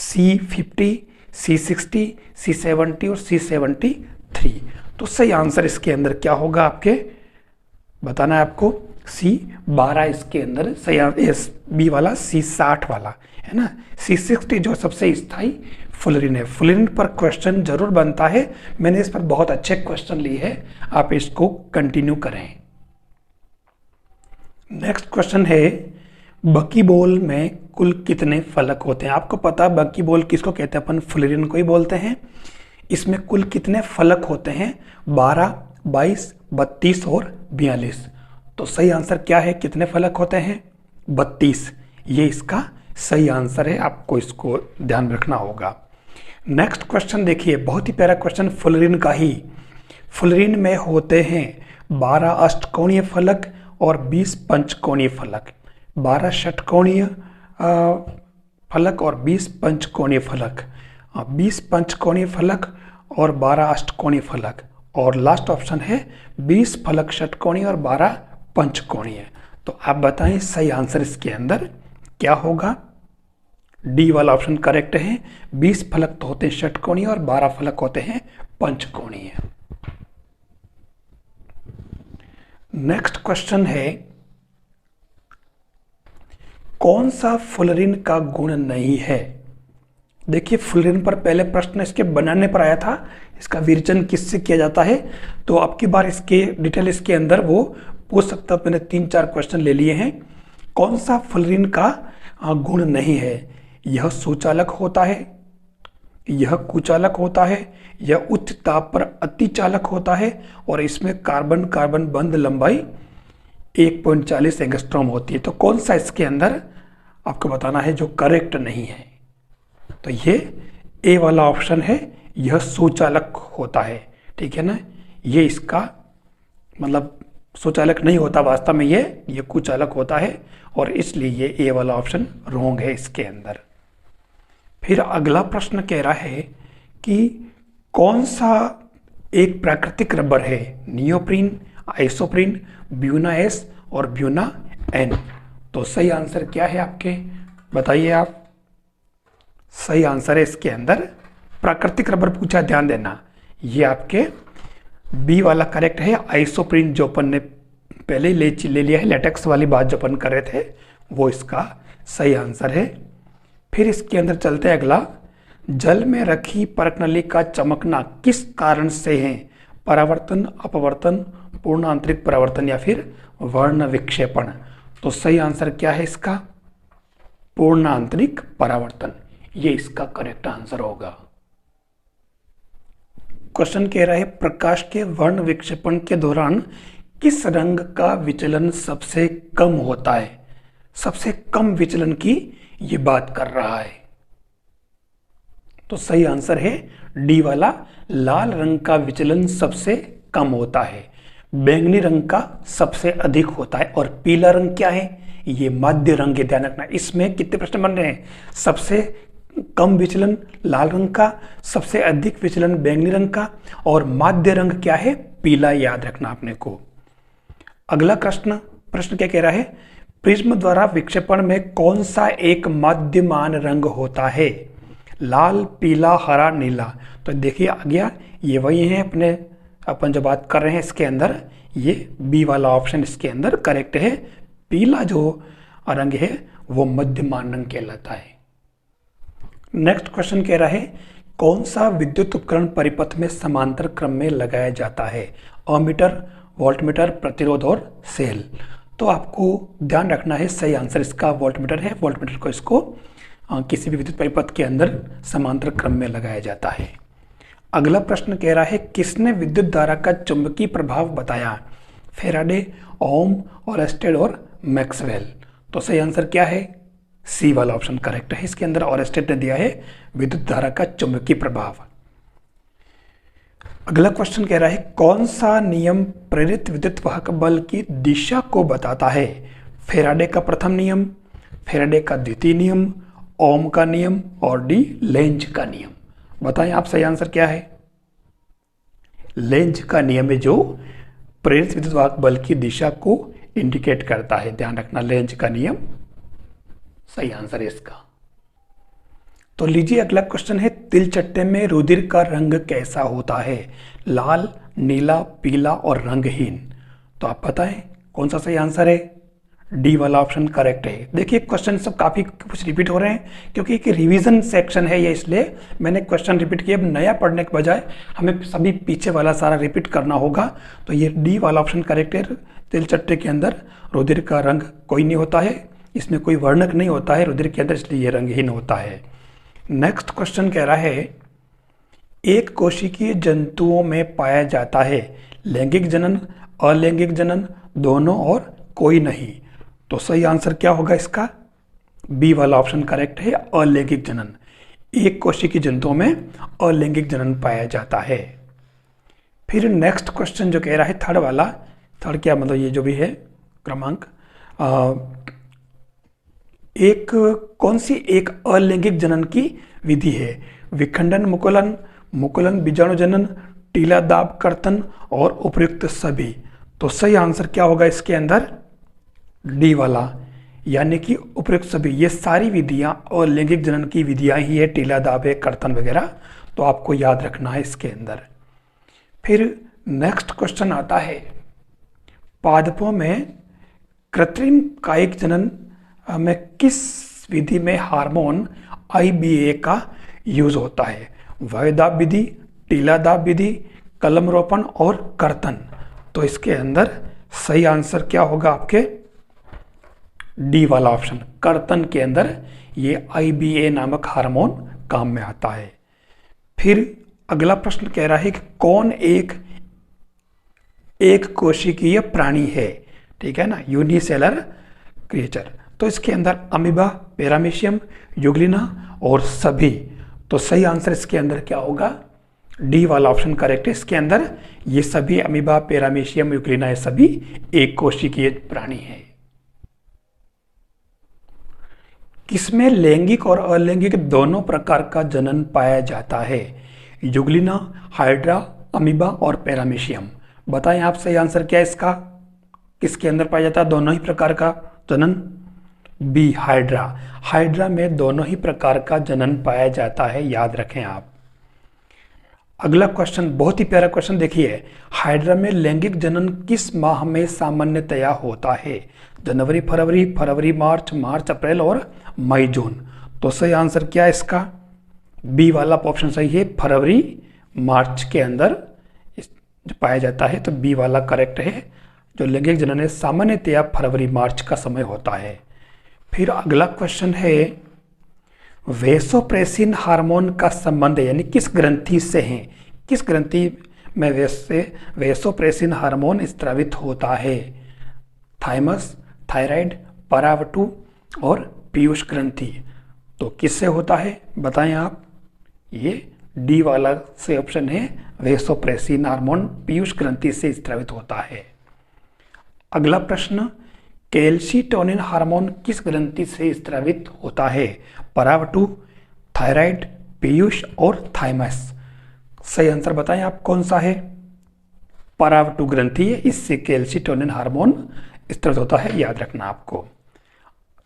Speaker 1: C50, C60, C70 और C73। तो सही आंसर इसके अंदर क्या होगा आपके? बताना है आपको। C12 इसके अंदर सही, बी वाला C60 वाला है ना। C60 जो सबसे स्थायी फुलरीन है। फुलरीन पर क्वेश्चन जरूर बनता है, मैंने इस पर बहुत अच्छे क्वेश्चन लिए हैं, आप इसको कंटिन्यू करें। नेक्स्ट क्वेश्चन है बकीबॉल में कुल कितने फलक होते हैं? आपको पता है बकीबॉल किसको कहते हैं? अपन फुलरीन को ही बोलते हैं। इसमें कुल कितने फलक होते हैं? 12, 22, 32 और 42। तो सही आंसर क्या है? कितने फलक होते हैं? 32। ये इसका सही आंसर है, आपको इसको ध्यान रखना होगा। नेक्स्ट क्वेश्चन देखिए, बहुत ही प्यारा क्वेश्चन फुलरीन का ही। फुलरीन में होते हैं 12 अष्टकोणीय फलक और 20 पंचकोणीय फलक। 12 षटकोणीय फलक और 20 पंचकोणीय फलक। 20 पंचकोणीय फलक और 12 अष्टकोणीय फलक। और लास्ट ऑप्शन है 20 फलक षटकोणीय और 12 पंचकोणीय। तो आप बताएं सही आंसर इसके अंदर क्या होगा? डी वाला ऑप्शन करेक्ट है। 20 फलक तो होते हैं षटकोणीय और 12 फलक होते हैं पंचकोणीय। नेक्स्ट क्वेश्चन है कौन सा फुलरीन का गुण नहीं है? देखिए फुलरीन पर पहले प्रश्न इसके बनाने पर आया था, इसका विरचन किससे किया जाता है। तो अब की बार इसके डिटेल इसके अंदर वो पूछ सकता, मैंने 3-4 क्वेश्चन ले लिए हैं। कौन सा फुलरीन का गुण नहीं है? यह सुचालक होता है, यह कुचालक होता है, यह उच्च ताप पर अतिचालक होता है, और इसमें कार्बन कार्बन बंध लंबाई 1.40 एंगस्ट्रॉम होती है। तो कौन सा इसके अंदर आपको बताना है जो करेक्ट नहीं है? तो ये ए वाला ऑप्शन है, यह सुचालक होता है। ठीक है ना, ये इसका मतलब सुचालक नहीं होता, वास्तव में ये कुचालक होता है, और इसलिए ये ए वाला ऑप्शन रॉन्ग है इसके अंदर। फिर अगला प्रश्न कह रहा है कि कौन सा एक प्राकृतिक रबर है? नियोप्रीन, आइसोप्रीन, ब्यूना एस और ब्यूना एन। तो सही आंसर क्या है आपके? बताइए आप। सही आंसर है इसके अंदर प्राकृतिक रबर पूछा, ध्यान देना। ये आपके बी वाला करेक्ट है। आइसोप्रीन जो अपन ने पहले ले लिया है, लेटेक्स वाली बात जो अपन कर रहे थे, वो इसका सही आंसर है। फिर इसके अंदर चलते हैं अगला। जल में रखी परकनली का चमकना किस कारण से है? परावर्तन, अपवर्तन, पूर्ण आंतरिक परावर्तन या फिर वर्ण विक्षेपण। तो सही आंसर क्या है इसका? पूर्ण आंतरिक परावर्तन, ये इसका करेक्ट आंसर होगा। क्वेश्चन कह रहा है प्रकाश के वर्ण विक्षेपण के दौरान किस रंग का विचलन सबसे कम होता है? सबसे कम विचलन की ये बात कर रहा है। तो सही आंसर है डी वाला, लाल रंग का विचलन सबसे कम होता है। बैंगनी रंग का सबसे अधिक होता है और पीला रंग क्या है, ये मध्य रंग है। ध्यान रखना, इसमें कितने प्रश्न बन रहे हैं, सबसे कम विचलन लाल रंग का, सबसे अधिक विचलन बैंगनी रंग का और मध्य रंग क्या है, पीला। याद रखना अपने को। अगला प्रश्न प्रश्न क्या कह रहा है, प्रिज्म द्वारा विक्षेपण में कौन सा एक मध्यमान रंग होता है, लाल, पीला, हरा, नीला। तो देखिए आ गया, ये वही है अपन जो बात कर रहे हैं इसके अंदर, ये बी वाला ऑप्शन इसके अंदर करेक्ट है। पीला जो रंग है वो मध्यमान रंग कहलाता है। नेक्स्ट क्वेश्चन कह रहा है, कौन सा विद्युत उपकरण परिपथ में समांतर क्रम में लगाया जाता है, अमीटर, वोल्टमीटर, प्रतिरोध और सेल। तो आपको ध्यान रखना है, सही आंसर इसका वोल्टमीटर है। वोल्टमीटर को इसको किसी भी विद्युत परिपथ के अंदर समांतर क्रम में लगाया जाता है। अगला प्रश्न कह रहा है, किसने विद्युत धारा का चुंबकीय प्रभाव बताया, फेराडे, ओम, ओरेस्टेड और मैक्सवेल। तो सही आंसर क्या है, सी वाला ऑप्शन करेक्ट है। इसके अंदर ओरेस्टेड ने दिया है विद्युत धारा का चुंबकीय प्रभाव। अगला क्वेश्चन कह रहा है, कौन सा नियम प्रेरित विद्युत वाहक बल की दिशा को बताता है, फेराडे का प्रथम नियम, फेराडे का द्वितीय नियम, ओम का नियम और डी लेंज का नियम। बताएं आप सही आंसर क्या है। लेंज का नियम है जो प्रेरित विद्युत वाहक बल की दिशा को इंडिकेट करता है। ध्यान रखना, लेंज का नियम सही आंसर है इसका। तो लीजिए अगला क्वेश्चन है, तिलचट्टे में रुधिर का रंग कैसा होता है, लाल, नीला, पीला और रंगहीन। तो आप बताएं कौन सा सही आंसर है, डी वाला ऑप्शन करेक्ट है। देखिए क्वेश्चन सब काफ़ी कुछ रिपीट हो रहे हैं क्योंकि एक रिवीजन सेक्शन है ये, इसलिए मैंने क्वेश्चन रिपीट किया। अब नया पढ़ने के बजाय हमें सभी पीछे वाला सारा रिपीट करना होगा। तो ये डी वाला ऑप्शन करेक्ट है। तिलचट्टे के अंदर रुधिर का रंग कोई नहीं होता है, इसमें कोई वर्णक नहीं होता है रुधिर के अंदर, इसलिए ये रंगहीन होता है। नेक्स्ट क्वेश्चन कह रहा है, एक कोशिकीय जंतुओं में पाया जाता है लैंगिक जनन, अलैंगिक जनन, दोनों और कोई नहीं। तो सही आंसर क्या होगा इसका, बी वाला ऑप्शन करेक्ट है, अलैंगिक जनन। एक कोशिकीय जंतुओं में अलैंगिक जनन पाया जाता है। फिर नेक्स्ट क्वेश्चन जो कह रहा है थर्ड वाला, थर्ड क्या मतलब ये जो भी है क्रमांक, कौन सी एक अलैंगिक जनन की विधि है, विखंडन मुकुलन, मुकुलन बीजाणु जनन, टीला दाब कर्तन और उपयुक्त सभी। तो सही आंसर क्या होगा इसके अंदर, डी वाला, यानी कि उपयुक्त सभी। ये सारी विधियां और लैंगिक जनन की विधियां ही है, टीला दाबे कर्तन वगैरह। तो आपको याद रखना है इसके अंदर। फिर नेक्स्ट क्वेश्चन आता है, पादपों में कृत्रिम कायिक जनन में किस विधि में हार्मोन IBA का यूज होता है, वायुदाब विधि, टीला दाब विधि, कलम रोपण और कर्तन। तो इसके अंदर सही आंसर क्या होगा आपके, डी वाला ऑप्शन, कर्तन के अंदर ये IBA नामक हार्मोन काम में आता है। फिर अगला प्रश्न कह रहा है कि कौन एक कोशिकीय प्राणी है, ठीक है ना, यूनिसेलर क्रिएचर। तो इसके अंदर अमीबा, पैरामीशियम, यूग्लिना और सभी। तो सही आंसर इसके अंदर क्या होगा, डी वाला ऑप्शन करेक्ट है। इसके अंदर ये सभी अमीबा, पैरामीशियम, यूग्लिना ये सभी एक कोशिकीय प्राणी है। किसमें लैंगिक और अलैंगिक दोनों प्रकार का जनन पाया जाता है, यूग्लिना, हाइड्रा, अमीबा और पैरामीशियम। बताएं आप सही आंसर क्या है इसका, किसके अंदर पाया जाता है दोनों ही प्रकार का जनन, बी हाइड्रा। हाइड्रा में दोनों ही प्रकार का जनन पाया जाता है, याद रखें आप। अगला क्वेश्चन बहुत ही प्यारा क्वेश्चन देखिए, हाइड्रा में लैंगिक जनन किस माह में सामान्यतया होता है, जनवरी फरवरी, फरवरी मार्च, मार्च अप्रैल और मई जून। तो सही आंसर क्या है इसका, बी वाला ऑप्शन सही है, फरवरी मार्च के अंदर पाया जाता है। तो बी वाला करेक्ट है, जो लैंगिक जनन है सामान्यतया फरवरी मार्च का समय होता है। फिर अगला क्वेश्चन है, वेसोप्रेसिन हार्मोन का संबंध यानी किस ग्रंथि से है, किस ग्रंथि में वेसोप्रेसिन हार्मोन स्रावित होता है, थाइमस, थायराइड, परावटु और पीयूष ग्रंथि। तो किससे होता है बताएं आप, ये डी वाला से ऑप्शन है वेसोप्रेसिन हार्मोन पीयूष ग्रंथि से स्रावित होता है। अगला प्रश्न, कैल्शिटोनिन हार्मोन किस ग्रंथि से स्रावित होता है? परावटु, थायराइड, पीयूष और थाइमस। सही आंसर बताएं आप कौन सा है? परावटु ग्रंथि है, इससे कैल्शिटोनिन हार्मोन स्रावित होता है, याद रखना आपको।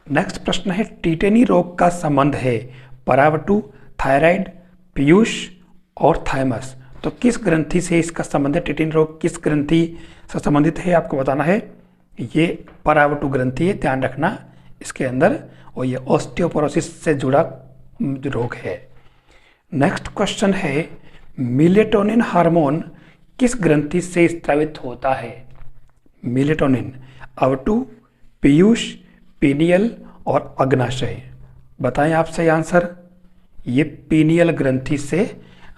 Speaker 1: नेक्स्ट प्रश्न है, टीटेनी रोग का संबंध है परावटु, थायराइड, पीयूष और थाइमस। तो किस ग्रंथि से इसका संबंध है? टीटेनी रोग किस ग्रंथि से संबंधित है आपको बताना है। ये परावटु ग्रंथि है, ध्यान रखना इसके अंदर, और ये ऑस्टियोपोरोसिस से जुड़ा रोग है। नेक्स्ट क्वेश्चन है, मेलेटोनिन हार्मोन किस ग्रंथि से स्रावित होता है? मेलेटोनिन अवटु, पीयूष, पीनियल और अग्नाशय। बताएं आप सही आंसर। ये पीनियल ग्रंथि से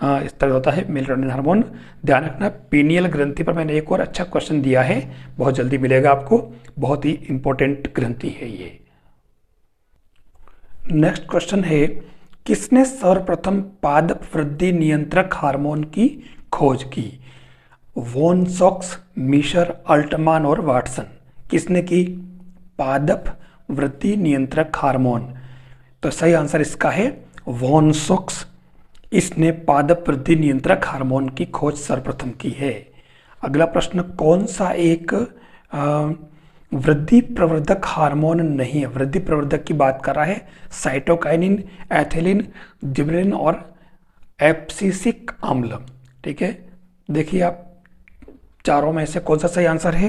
Speaker 1: स्रावित होता है मेलेटोनिन हार्मोन। ध्यान रखना, पीनियल ग्रंथि पर मैंने एक और अच्छा क्वेश्चन दिया है, बहुत जल्दी मिलेगा आपको, बहुत ही इंपॉर्टेंट ग्रंथि है ये। नेक्स्ट क्वेश्चन है, किसने सर्वप्रथम पादप वृद्धि नियंत्रक हार्मोन की खोज की? वॉन सॉक्स, मिशर, अल्टमान और वाटसन। किसने की? पादप वृद्धि नियंत्रक हार्मोन। तो सही आंसर इसका है वॉन सॉक्स। इसने पादप वृद्धि नियंत्रक हार्मोन की खोज सर्वप्रथम की है। अगला प्रश्न, कौन सा एक वृद्धि प्रवर्धक हार्मोन नहीं है? वृद्धि प्रवर्धक की बात कर रहा है। साइटोकाइनिन, एथिलीन, जिबरेलिन और एब्सिसिक अम्ल। ठीक है, देखिए आप चारों में से कौन सा सही आंसर है?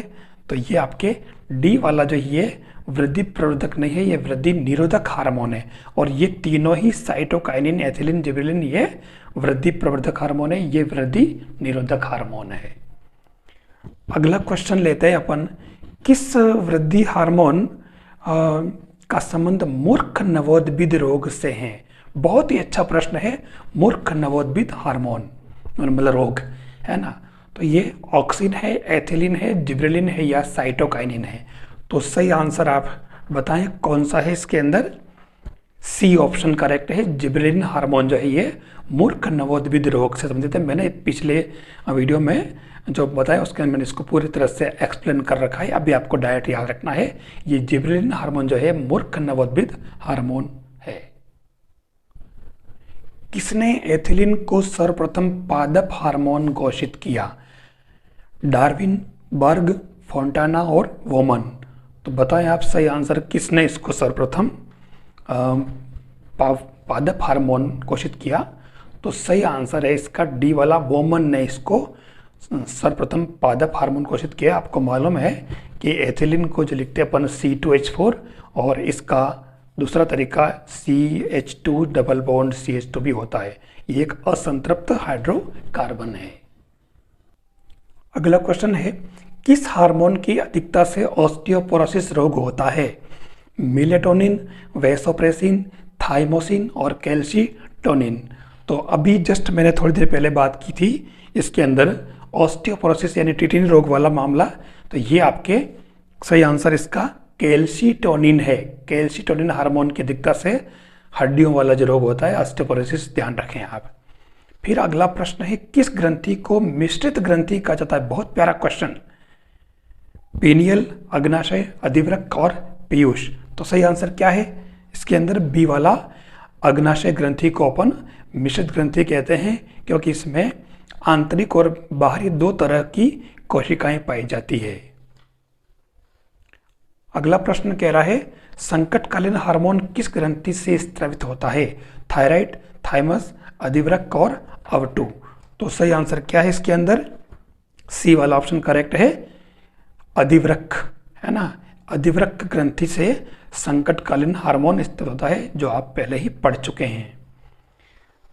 Speaker 1: तो ये आपके डी वाला जो ये वृद्धि प्रवर्धक नहीं है, ये वृद्धि निरोधक हार्मोन है। और ये तीनों ही साइटोकाइनिन, एथिलीन, जिबरेलिन, ये वृद्धि प्रवर्धक हार्मोन है, ये वृद्धि निरोधक हार्मोन है। अगला क्वेश्चन लेते हैं अपन, किस वृद्धि हार्मोन का संबंध मूर्ख नवोद्भिद रोग से है? बहुत ही अच्छा प्रश्न है। मूर्ख नवोद्भिद हार्मोन मतलब रोग है ना, तो ये ऑक्सिन है, एथिलीन है, जिबरेलिन है या साइटोकाइनिन है। तो सही आंसर आप बताएं कौन सा है इसके अंदर। सी ऑप्शन करेक्ट है। जिबरेलिन हार्मोन जो है ये मूर्ख नवोद्भिद रोग से संबंधित है। मैंने पिछले वीडियो में जो बताया उसके अंदर मैंने इसको पूरी तरह से एक्सप्लेन कर रखा है। अभी आपको डायरेक्ट याद रखना है, ये जिबरेलिन हार्मोन जो है मूर्ख नवोद्भिद हार्मोन है। किसने एथिलीन को सर्वप्रथम पादप हार्मोन घोषित किया? डार्विन, बर्ग, फोंटाना और वोमन। तो बताएं आप सही आंसर, किसने इसको सर्वप्रथम पादप हार्मोन घोषित किया? तो सही आंसर है इसका डी वाला, वोमन ने इसको सर्वप्रथम पादप हार्मोन घोषित किया। आपको मालूम है कि एथिलीन को जो लिखते हैं अपन C2H4 और इसका दूसरा तरीका CH2 डबल बॉन्ड CH2 भी होता है। ये एक असंतृप्त हाइड्रोकार्बन है। अगला क्वेश्चन है, किस हार्मोन की अधिकता से ऑस्टियोपोरोसिस रोग होता है? मेलेटोनिन, वेसोप्रेसिन, थाइमोसिन और कैल्शिटोनिन। तो अभी जस्ट मैंने थोड़ी देर पहले बात की थी इसके अंदर ऑस्टियोपोरोसिस यानी टीटेनी रोग वाला मामला। तो ये आपके सही आंसर इसका कैल्शिटोनिन है। कैल्शिटोनिन हार्मोन की अधिकता से हड्डियों वाला जो रोग होता है ऑस्टियोपोरोसिस, ध्यान रखें आप। फिर अगला प्रश्न है, किस ग्रंथि को मिश्रित ग्रंथि कहा जाता है? बहुत प्यारा क्वेश्चन। पीनियल, अग्नाशय, अधिवृक्क और पीयूष। तो सही आंसर क्या है इसके अंदर? बी वाला, अग्नाशय ग्रंथि को अपन मिश्रित ग्रंथि कहते हैं क्योंकि इसमें आंतरिक और बाहरी दो तरह की कोशिकाएं पाई जाती है। अगला प्रश्न कह रहा है, संकटकालीन हार्मोन किस ग्रंथि से स्रावित होता है? थायराइड, थाइमस, अधिवृक्क और अवटु। तो सही आंसर क्या है इसके अंदर? सी वाला ऑप्शन करेक्ट है, अधिवृक्क है ना। अधिवृक्क ग्रंथि से संकटकालीन हार्मोन स्थित होता है, जो आप पहले ही पढ़ चुके हैं।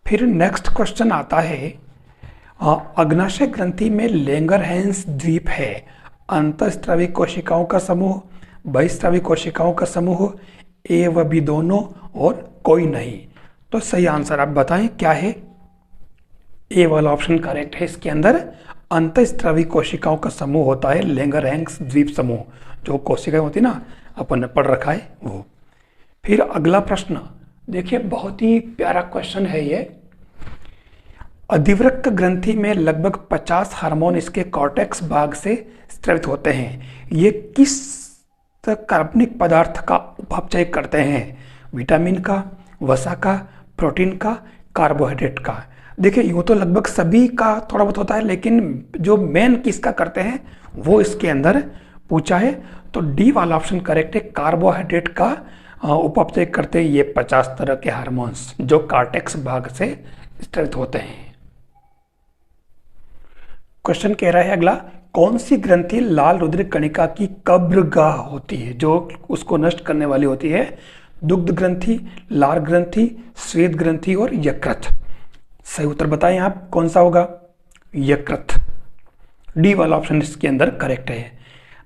Speaker 1: फिर नेक्स्ट क्वेश्चन आता है, अग्नाशय ग्रंथि में लैंगरहैंस द्वीप है। अंतःस्रावी कोशिकाओं का समूह, बहिस्रावी कोशिकाओं का समूह, ए व बी दोनों और कोई नहीं। तो सही आंसर आप बताएं क्या है? ए वाला ऑप्शन करेक्ट है इसके अंदर। अंतःस्रावी कोशिकाओं का समूह होता है लैंगरहैंस द्वीप समूह, जो कोशिकाएं होती ना अपन ने पढ़ रखा है वो। फिर अगला प्रश्न देखिए, बहुत ही प्यारा क्वेश्चन है ये। अधिवृक्क ग्रंथि में लगभग 50 हार्मोन इसके कॉर्टेक्स भाग से स्रावित होते हैं। ये किस कार्बनिक पदार्थ का उपचय करते हैं? विटामिन का, वसा का, प्रोटीन का, कार्बोहाइड्रेट का। देखिए यूँ तो लगभग सभी का थोड़ा बहुत होता है, लेकिन जो मेन किसका करते हैं वो इसके अंदर पूछा है। तो डी वाला ऑप्शन करेक्ट है, कार्बोहाइड्रेट का उपचय करते हैं ये 50 तरह के हार्मोन्स जो कॉर्टेक्स भाग से स्रावित होते हैं। क्वेश्चन कह रहा है अगला, कौन सी ग्रंथि लाल रुधिर कणिका की कब्रगाह होती है, जो उसको नष्ट करने वाली होती है? दुग्ध ग्रंथि, लार ग्रंथि, श्वेत ग्रंथि और यकृत। सही उत्तर बताएं आप कौन सा होगा? यकृत। डी वाला ऑप्शन इसके अंदर करेक्ट है।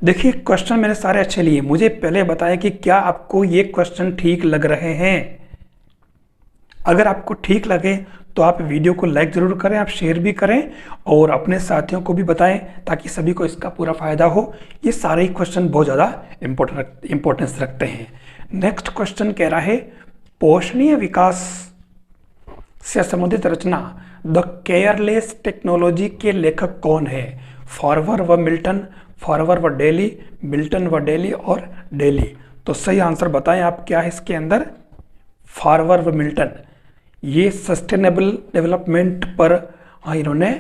Speaker 1: देखिए क्वेश्चन मैंने सारे अच्छे लिए, मुझे पहले बताएं कि क्या आपको ये क्वेश्चन ठीक लग रहे हैं। अगर आपको ठीक लगे तो आप वीडियो को लाइक ज़रूर करें, आप शेयर भी करें और अपने साथियों को भी बताएं ताकि सभी को इसका पूरा फायदा हो। ये सारे ही क्वेश्चन बहुत ज़्यादा इंपॉर्टेंस रखते हैं। नेक्स्ट क्वेश्चन कह रहा है, पोषणीय विकास से संबंधित रचना द केयरलेस टेक्नोलॉजी के लेखक कौन है? फॉरवर व मिल्टन, फॉरवर व डेली, मिल्टन व डेली और डेली। तो सही आंसर बताएं आप क्या है इसके अंदर? फॉरवर व मिल्टन। ये सस्टेनेबल डेवलपमेंट पर इन्होंने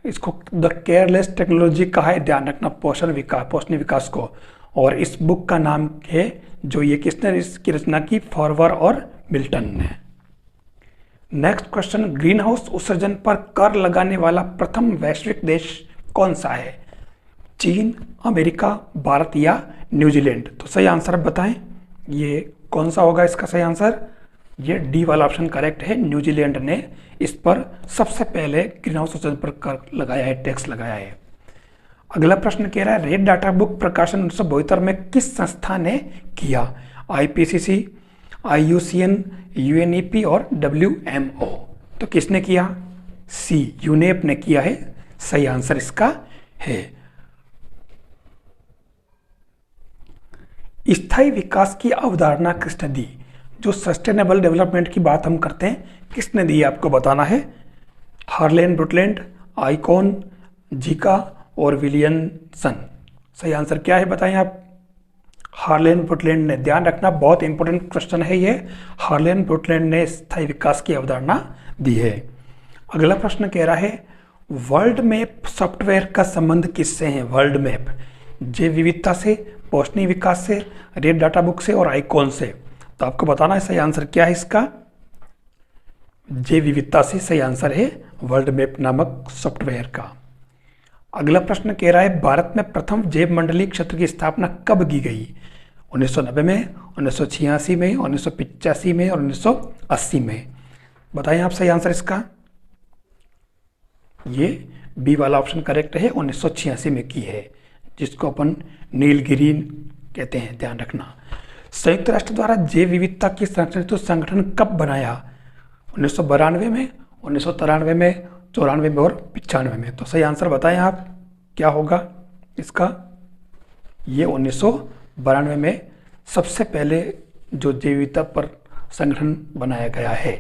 Speaker 1: इसको द केयरलेस टेक्नोलॉजी कहा है, ध्यान रखना, पोषणीय विकास को। और इस बुक का नाम है, जो ये किसने इसकी रचना की? फॉरवर और मिल्टन ने। नेक्स्ट क्वेश्चन, ग्रीन हाउस उत्सर्जन पर कर लगाने वाला प्रथम वैश्विक देश कौन सा है? चीन, अमेरिका, भारत या न्यूजीलैंड। तो सही आंसर बताएं, ये कौन सा होगा इसका सही आंसर? ये डी वाला ऑप्शन करेक्ट है, न्यूजीलैंड ने इस पर सबसे पहले ग्रीन हाउस उत्सर्जन पर कर लगाया है, टैक्स लगाया है। अगला प्रश्न कह रहा है, रेड डाटा बुक प्रकाशन 1972 में किस संस्था ने किया? IPCC, IUCN, UNEP और WMO। तो किसने किया? सी, यूनेप ने किया है, सही आंसर इसका है। स्थायी विकास की अवधारणा किसने दी? जो सस्टेनेबल डेवलपमेंट की बात हम करते हैं, किसने दी आपको बताना है। हार्लेन ब्रुटलैंड, आइकॉन, जिका और विलियमसन। सही आंसर क्या है बताएं आप। हार्लेन ब्रुटलैंड ने, ध्यान रखना बहुत इंपॉर्टेंट क्वेश्चन है ये, हार्लेन ब्रुटलैंड ने स्थायी विकास की अवधारणा दी है। अगला प्रश्न कह रहा है, वर्ल्ड मैप सॉफ्टवेयर का संबंध किससे है? वर्ल्ड मैप जैव विविधता से, पोषणीय विकास से, रेड डाटा बुक से और आइकॉन से। तो आपको बताना है सही आंसर क्या है इसका। जैव विविधता से सही आंसर है वर्ल्ड मैप नामक सॉफ्टवेयर का। अगला प्रश्न कह रहा है, भारत में प्रथम जैव मंडलीय क्षेत्र की स्थापना कब की गई? 1990 में, 1986 में, 1985 में और 1980 में। बताएं आप सही आंसर इसका। ये बी वाला ऑप्शन करेक्ट है, 1986 में की है, जिसको अपन नीलगिरी कहते हैं, ध्यान रखना। संयुक्त राष्ट्र द्वारा जैव विविधता की संरक्षण संगठन कब बनाया? 1992 में, 1993 में, 94 में और 95 में। तो सही आंसर बताएं आप क्या होगा इसका। ये 1992 में सबसे पहले जो जैव विविधता पर संगठन बनाया गया है।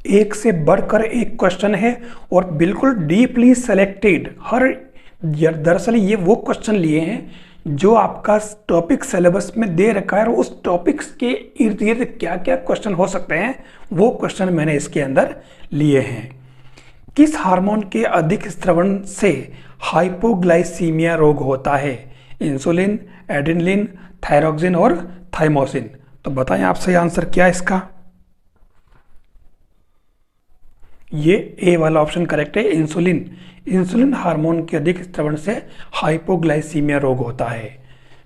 Speaker 1: एक से बढ़कर एक क्वेश्चन है और बिल्कुल डीपली सेलेक्टेड। दरअसल ये वो क्वेश्चन लिए हैं जो आपका टॉपिक सिलेबस में दे रखा है और उस टॉपिक्स के इर्द गिर्द क्या क्या क्वेश्चन हो सकते हैं वो क्वेश्चन मैंने इसके अंदर लिए हैं। किस हार्मोन के अधिक स्रवण से हाइपोग्लाइसीमिया रोग होता है? इंसुलिन, एड्रेनलिन, थायरोक्सिन और थाइमोसिन। तो बताएं आप सही आंसर क्या है इसका। ये ए वाला ऑप्शन करेक्ट है, इंसुलिन। इंसुलिन हार्मोन के अधिक स्रवण से हाइपोग्लाइसीमिया रोग होता है।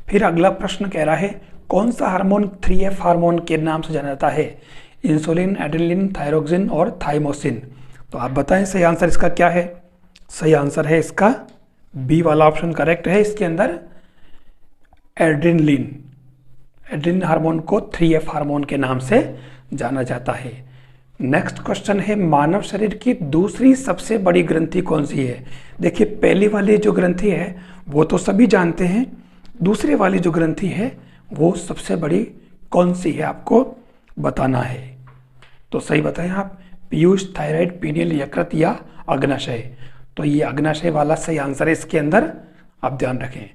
Speaker 1: फिर अगला प्रश्न कह रहा है, कौन सा हार्मोन 3F हार्मोन के नाम से जाना जाता है? इंसुलिन, एड्रेनलिन, थायरोक्सिन और थाइमोसिन। तो आप बताएं सही आंसर इसका क्या है। सही आंसर है इसका बी वाला ऑप्शन करेक्ट है, इसके अंदर एड्रेनलिन। एड्रेनलिन हार्मोन को 3F हार्मोन के नाम से जाना जाता है। नेक्स्ट क्वेश्चन है, मानव शरीर की दूसरी सबसे बड़ी ग्रंथि कौन सी है? देखिए पहली वाली जो ग्रंथि है वो तो सभी जानते हैं, दूसरी वाली जो ग्रंथि है वो सबसे बड़ी कौन सी है आपको बताना है। तो सही बताएं आप, पीयूष, थायराइड, पीनियल, यकृत या अग्नाशय। तो ये अग्नाशय वाला सही आंसर है इसके अंदर, आप ध्यान रखें।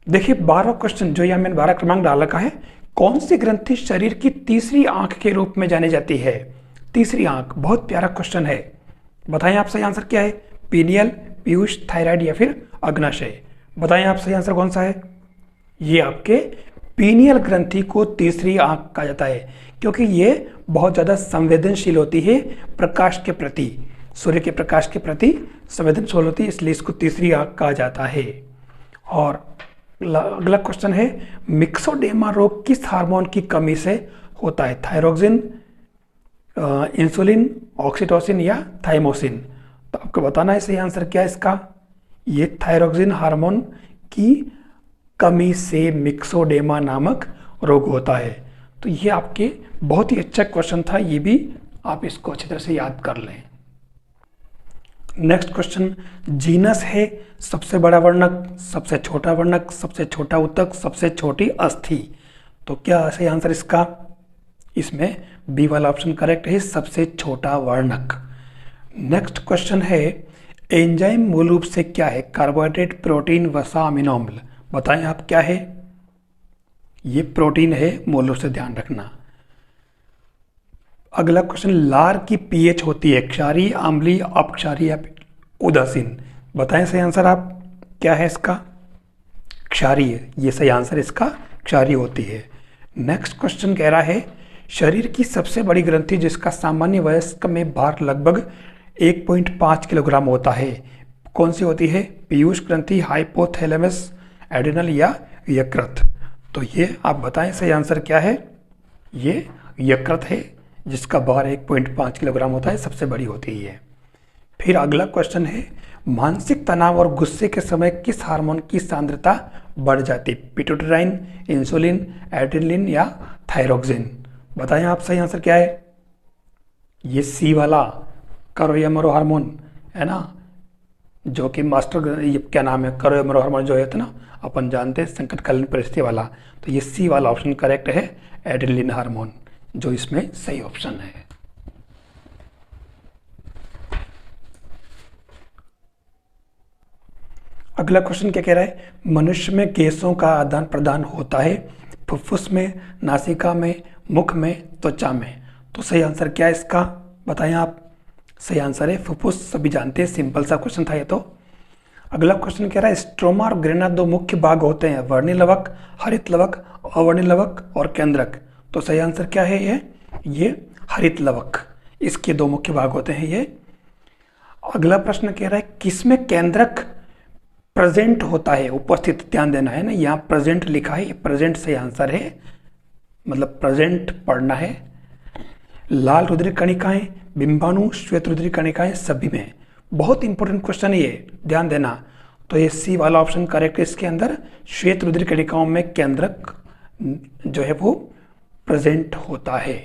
Speaker 1: देखिए 12वां क्वेश्चन जो यहाँ मैंने 12 क्रमांक डाल रखा है, कौन सी ग्रंथि शरीर की तीसरी आंख के रूप में जानी जाती है? तीसरी आंख, बहुत प्यारा क्वेश्चन है। बताएं आप सही आंसर क्या है? पीनियल, पीयूष, थायराइड या फिर अग्नाशय? बताएं आप सही आंसर कौन सा है? ये आपके पीनियल ग्रंथि को तीसरी आंख कहा जाता है, क्योंकि ये बहुत ज़्यादा संवेदनशील होती है प्रकाश के प्रति, सूर्य के प्रकाश के प्रति संवेदनशील होती है, इसलिए इसको तीसरी आंख कहा जाता है। और अगला क्वेश्चन है, मिक्सोडेमा रोग किस हार्मोन की कमी से होता है? थायरोक्सिन, इंसुलिन, ऑक्सीटोसिन या थाइमोसिन? तो आपको बताना है सही आंसर क्या है इसका। ये थायरोक्सिन हार्मोन की कमी से मिक्सोडेमा नामक रोग होता है। तो ये आपके बहुत ही अच्छा क्वेश्चन था, ये भी आप इसको अच्छी तरह से याद कर लें। नेक्स्ट क्वेश्चन, जीनस है सबसे बड़ा वर्णक, सबसे छोटा वर्णक, सबसे छोटा ऊतक, सबसे छोटी अस्थि? तो क्या सही आंसर इसका? इसमें बी वाला ऑप्शन करेक्ट है, सबसे छोटा वर्णक। नेक्स्ट क्वेश्चन है, एंजाइम मूल रूप से क्या है? कार्बोहाइड्रेट, प्रोटीन, वसा, अमीनो अम्ल? बताएं आप क्या है? ये प्रोटीन है मूल रूप से, ध्यान रखना। अगला क्वेश्चन, लार की पीएच होती है क्षारीय, अम्लीय, अपक्षारीय या उदासीन? बताएं सही आंसर आप क्या है इसका? क्षारीय, ये सही आंसर इसका क्षारीय होती है। नेक्स्ट क्वेश्चन कह रहा है, शरीर की सबसे बड़ी ग्रंथि जिसका सामान्य वयस्क में भार लगभग 1.5 किलोग्राम होता है, कौन सी होती है? पीयूष ग्रंथि, हाइपोथैलेमस, एड्रिनल या यकृत? तो ये आप बताएं सही आंसर क्या है? ये यकृत है, जिसका भार 1.5 किलोग्राम होता है, सबसे बड़ी होती है। फिर अगला क्वेश्चन है, मानसिक तनाव और गुस्से के समय किस हार्मोन की सांद्रता बढ़ जाती? पिट्यूटराइन, इंसुलिन, एड्रेनलिन या थायरोक्सिन? बताएं आप सही आंसर क्या है? ये सी वाला करोयामरो हार्मोन है ना, जो कि मास्टर, ये क्या नाम है, करोयामरो हार्मोन जो है ना, अपन जानते हैं संकटकालीन परिस्थिति वाला। तो ये सी वाला ऑप्शन करेक्ट है, एड्रेनलिन हार्मोन, जो इसमें सही ऑप्शन है। अगला क्वेश्चन क्या कह रहा है, मनुष्य में गैसों का आदान प्रदान होता है फुफ्फुस में, नासिका में, मुख में, त्वचा में? तो सही आंसर क्या है इसका? बताएं आप। सही आंसर है फुफ्फुस, सभी जानते हैं, सिंपल सा क्वेश्चन था ये तो। अगला क्वेश्चन कह रहा है, स्ट्रोमा और ग्रेना दो मुख्य भाग होते हैं, वर्णी लवक, हरित लवक, अवर्णी लवक और केंद्रक? तो सही आंसर क्या है? ये हरित लवक, इसके दो मुख्य भाग होते हैं ये। अगला प्रश्न कह रहा है, किसमें केंद्रक प्रेजेंट होता है? उपस्थित, ध्यान देना है ना, यहाँ प्रेजेंट लिखा है, प्रेजेंट सही आंसर है, मतलब प्रेजेंट पढ़ना है। लाल रुधिर कणिकाएं, बिंबाणु, श्वेत रुधिर कणिकाएं, सभी में। बहुत इंपॉर्टेंट क्वेश्चन है ये, ध्यान देना। तो ये सी वाला ऑप्शन करेक्ट है इसके अंदर, श्वेत रुधिर कणिकाओं में केंद्रक जो है वो प्रेजेंट होता है।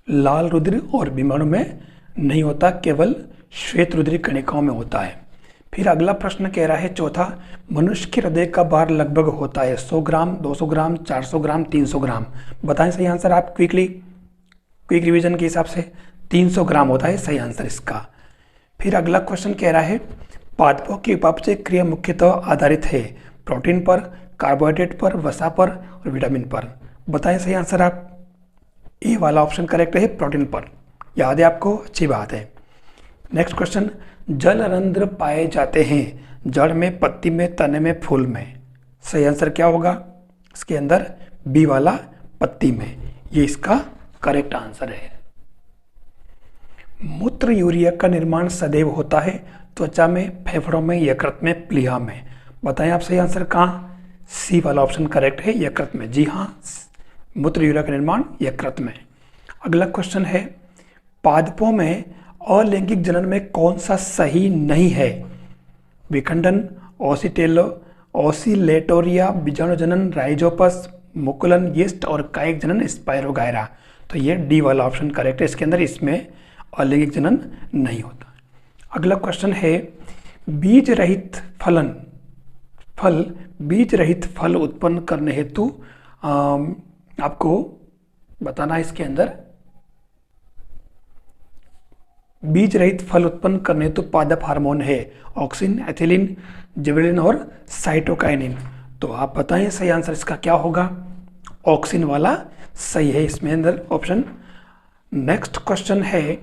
Speaker 1: लाल रुधिर और बिंबाणु में नहीं होता, केवल श्वेत रुधिर कणिकाओं में होता है। फिर अगला प्रश्न कह रहा है चौथा, मनुष्य के हृदय का भार लगभग होता है 100 ग्राम, 200 ग्राम, 400 ग्राम, 300 ग्राम? बताएं सही आंसर आप क्विक रिवीजन के हिसाब से। 300 ग्राम होता है सही आंसर इसका। फिर अगला क्वेश्चन कह रहा है, पादपों की उपापचय क्रिया मुख्यतः आधारित है प्रोटीन पर, कार्बोहाइड्रेट पर, वसा पर और विटामिन पर? बताएं सही आंसर आप। ए वाला ऑप्शन करेक्ट है, प्रोटीन पर। याद है आपको, अच्छी बात है। नेक्स्ट क्वेश्चन, जल रंध्र पाए जाते हैं जड़ में, पत्ती में, तने में, फूल में? सही आंसर क्या होगा इसके अंदर? बी वाला, पत्ती में, ये इसका करेक्ट आंसर है। मूत्र यूरिया का निर्माण सदैव होता है त्वचा में, फेफड़ों में, यकृत में, प्लीहा में? बताएं आप सही आंसर कहाँ? सी वाला ऑप्शन करेक्ट है, यकृत में। जी हाँ, मूत्र यूरिया का निर्माण यकृत में। अगला क्वेश्चन है, पादपों में अलैंगिक जनन में कौन सा सही नहीं है? विखंडन, ओसिलेटोरिया, बीजाणु जनन, राइजोपस, मुकुलन, यीस्ट और कायिक जनन, स्पायरोगायरा? तो ये डी वाला ऑप्शन करेक्ट है इसके अंदर, इसमें अलैंगिक जनन नहीं होता। अगला क्वेश्चन है, बीज रहित फल उत्पन्न करने हेतु आपको बताना है इसके अंदर। बीज रहित फल उत्पन्न करने तो पादप हार्मोन है ऑक्सिन, एथिलीन, जिबरेलिन और साइटोकाइनिन। तो आप बताएं सही आंसर इसका क्या होगा। ऑक्सिन वाला सही है इसमें अंदर ऑप्शन। नेक्स्ट क्वेश्चन है,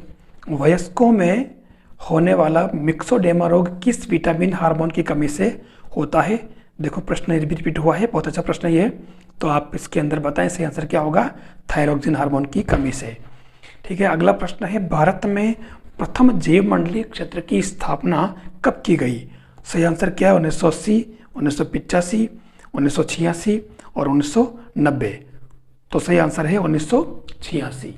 Speaker 1: वयस्कों में होने वाला मिक्सोडेमा रोग किस विटामिन हार्मोन की कमी से होता है। देखो प्रश्न रिपीट हुआ है, बहुत अच्छा प्रश्न ये है। तो आप इसके अंदर बताएं सही आंसर क्या होगा। थायरोक्सिन हार्मोन की कमी से। ठीक है, अगला प्रश्न है, भारत में प्रथम जैव मंडलीय क्षेत्र की स्थापना कब की गई। सही आंसर क्या है। 1980, 1985, 1986 और 1990। तो सही आंसर है 1986।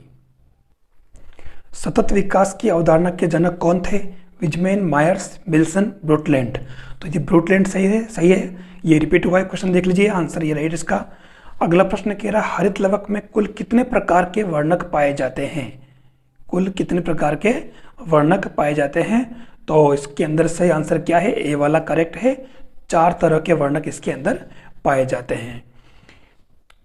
Speaker 1: सतत विकास की अवधारणा के जनक कौन थे। Weismann, Myers, Wilson, Brutland. तो ये ब्रूटलैंड सही है, सही है। ये रिपीट हुआ है क्वेश्चन, देख लीजिए आंसर ये राइट इसका। अगला प्रश्न कह रहा है, हरित लवक में कुल कितने प्रकार के वर्णक पाए जाते हैं। कुल कितने प्रकार के वर्णक पाए जाते हैं। तो इसके अंदर सही आंसर क्या है, ए वाला करेक्ट है। 4 तरह के वर्णक इसके अंदर पाए जाते हैं।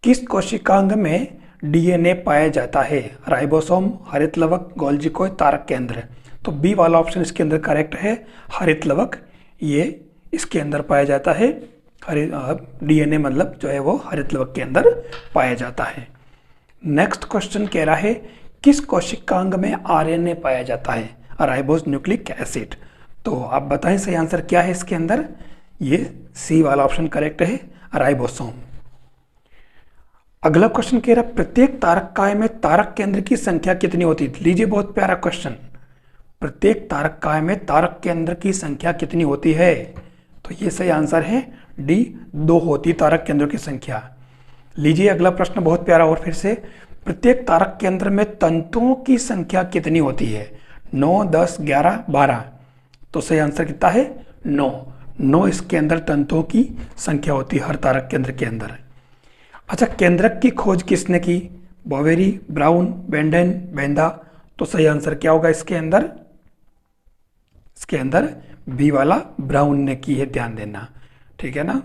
Speaker 1: किस कोशिकांग में डीएनए पाया जाता है। राइबोसोम, हरित लवक, गोल्जी कोय, तारक केंद्र। तो बी वाला ऑप्शन इसके अंदर करेक्ट है, हरित लवक ये इसके अंदर पाया जाता है। डीएनए मतलब जो है वो हरित लवक के अंदर पाया जाता है। नेक्स्ट क्वेश्चन कह रहा है, किस कोशिकांग में आरएनए पाया जाता है। Ribose nucleic acid. तो आप बताएं सही आंसर क्या है इसके अंदर। ये सी वाला ऑप्शन करेक्ट है, राइबोसोम। अगला क्वेश्चन कह रहा है, प्रत्येक तारक काय में तारक केंद्र की संख्या कितनी होती है। लीजिए बहुत प्यारा क्वेश्चन, प्रत्येक तारक काय में तारक केंद्र की संख्या कितनी होती है। तो ये सही आंसर है डी, 2 होती तारक केंद्रों की संख्या। लीजिए अगला प्रश्न बहुत प्यारा और फिर से, प्रत्येक तारक केंद्र में तंतुओं की संख्या कितनी होती है। 9, 10, 11, 12। तो सही आंसर कितना है 9 इसके अंदर तंतुओं की संख्या होती है हर तारक केंद्र के अंदर। अच्छा, केंद्रक की खोज किसने की। Boveri, Brown, Benden, Benda. तो सही आंसर क्या होगा इसके अंदर। इसके अंदर बी वाला ब्राउन ने की है, ध्यान देना। ठीक है ना,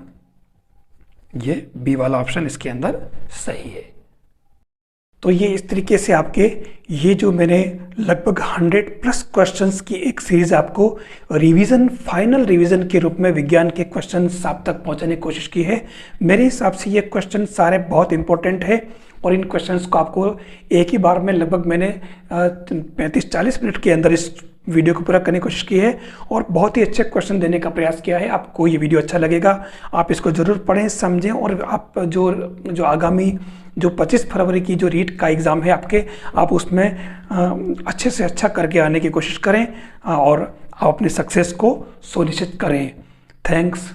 Speaker 1: ये बी वाला ऑप्शन इसके अंदर सही है। तो ये इस तरीके से आपके ये जो मैंने लगभग 100+ क्वेश्चंस की एक सीरीज आपको रिवीजन, फाइनल रिवीजन के रूप में विज्ञान के क्वेश्चंस आप तक पहुंचाने की कोशिश की है। मेरे हिसाब से ये क्वेश्चन सारे बहुत इंपॉर्टेंट है और इन क्वेश्चंस को आपको एक ही बार में लगभग मैंने 35-40 मिनट के अंदर इस वीडियो को पूरा करने की कोशिश की है और बहुत ही अच्छे क्वेश्चन देने का प्रयास किया है। आपको ये वीडियो अच्छा लगेगा, आप इसको ज़रूर पढ़ें, समझें और आप जो आगामी जो 25 फरवरी की जो रीट का एग्ज़ाम है आपके, आप उसमें अच्छे से अच्छा करके आने की कोशिश करें और आप अपने सक्सेस को सुनिश्चित करें। थैंक्स।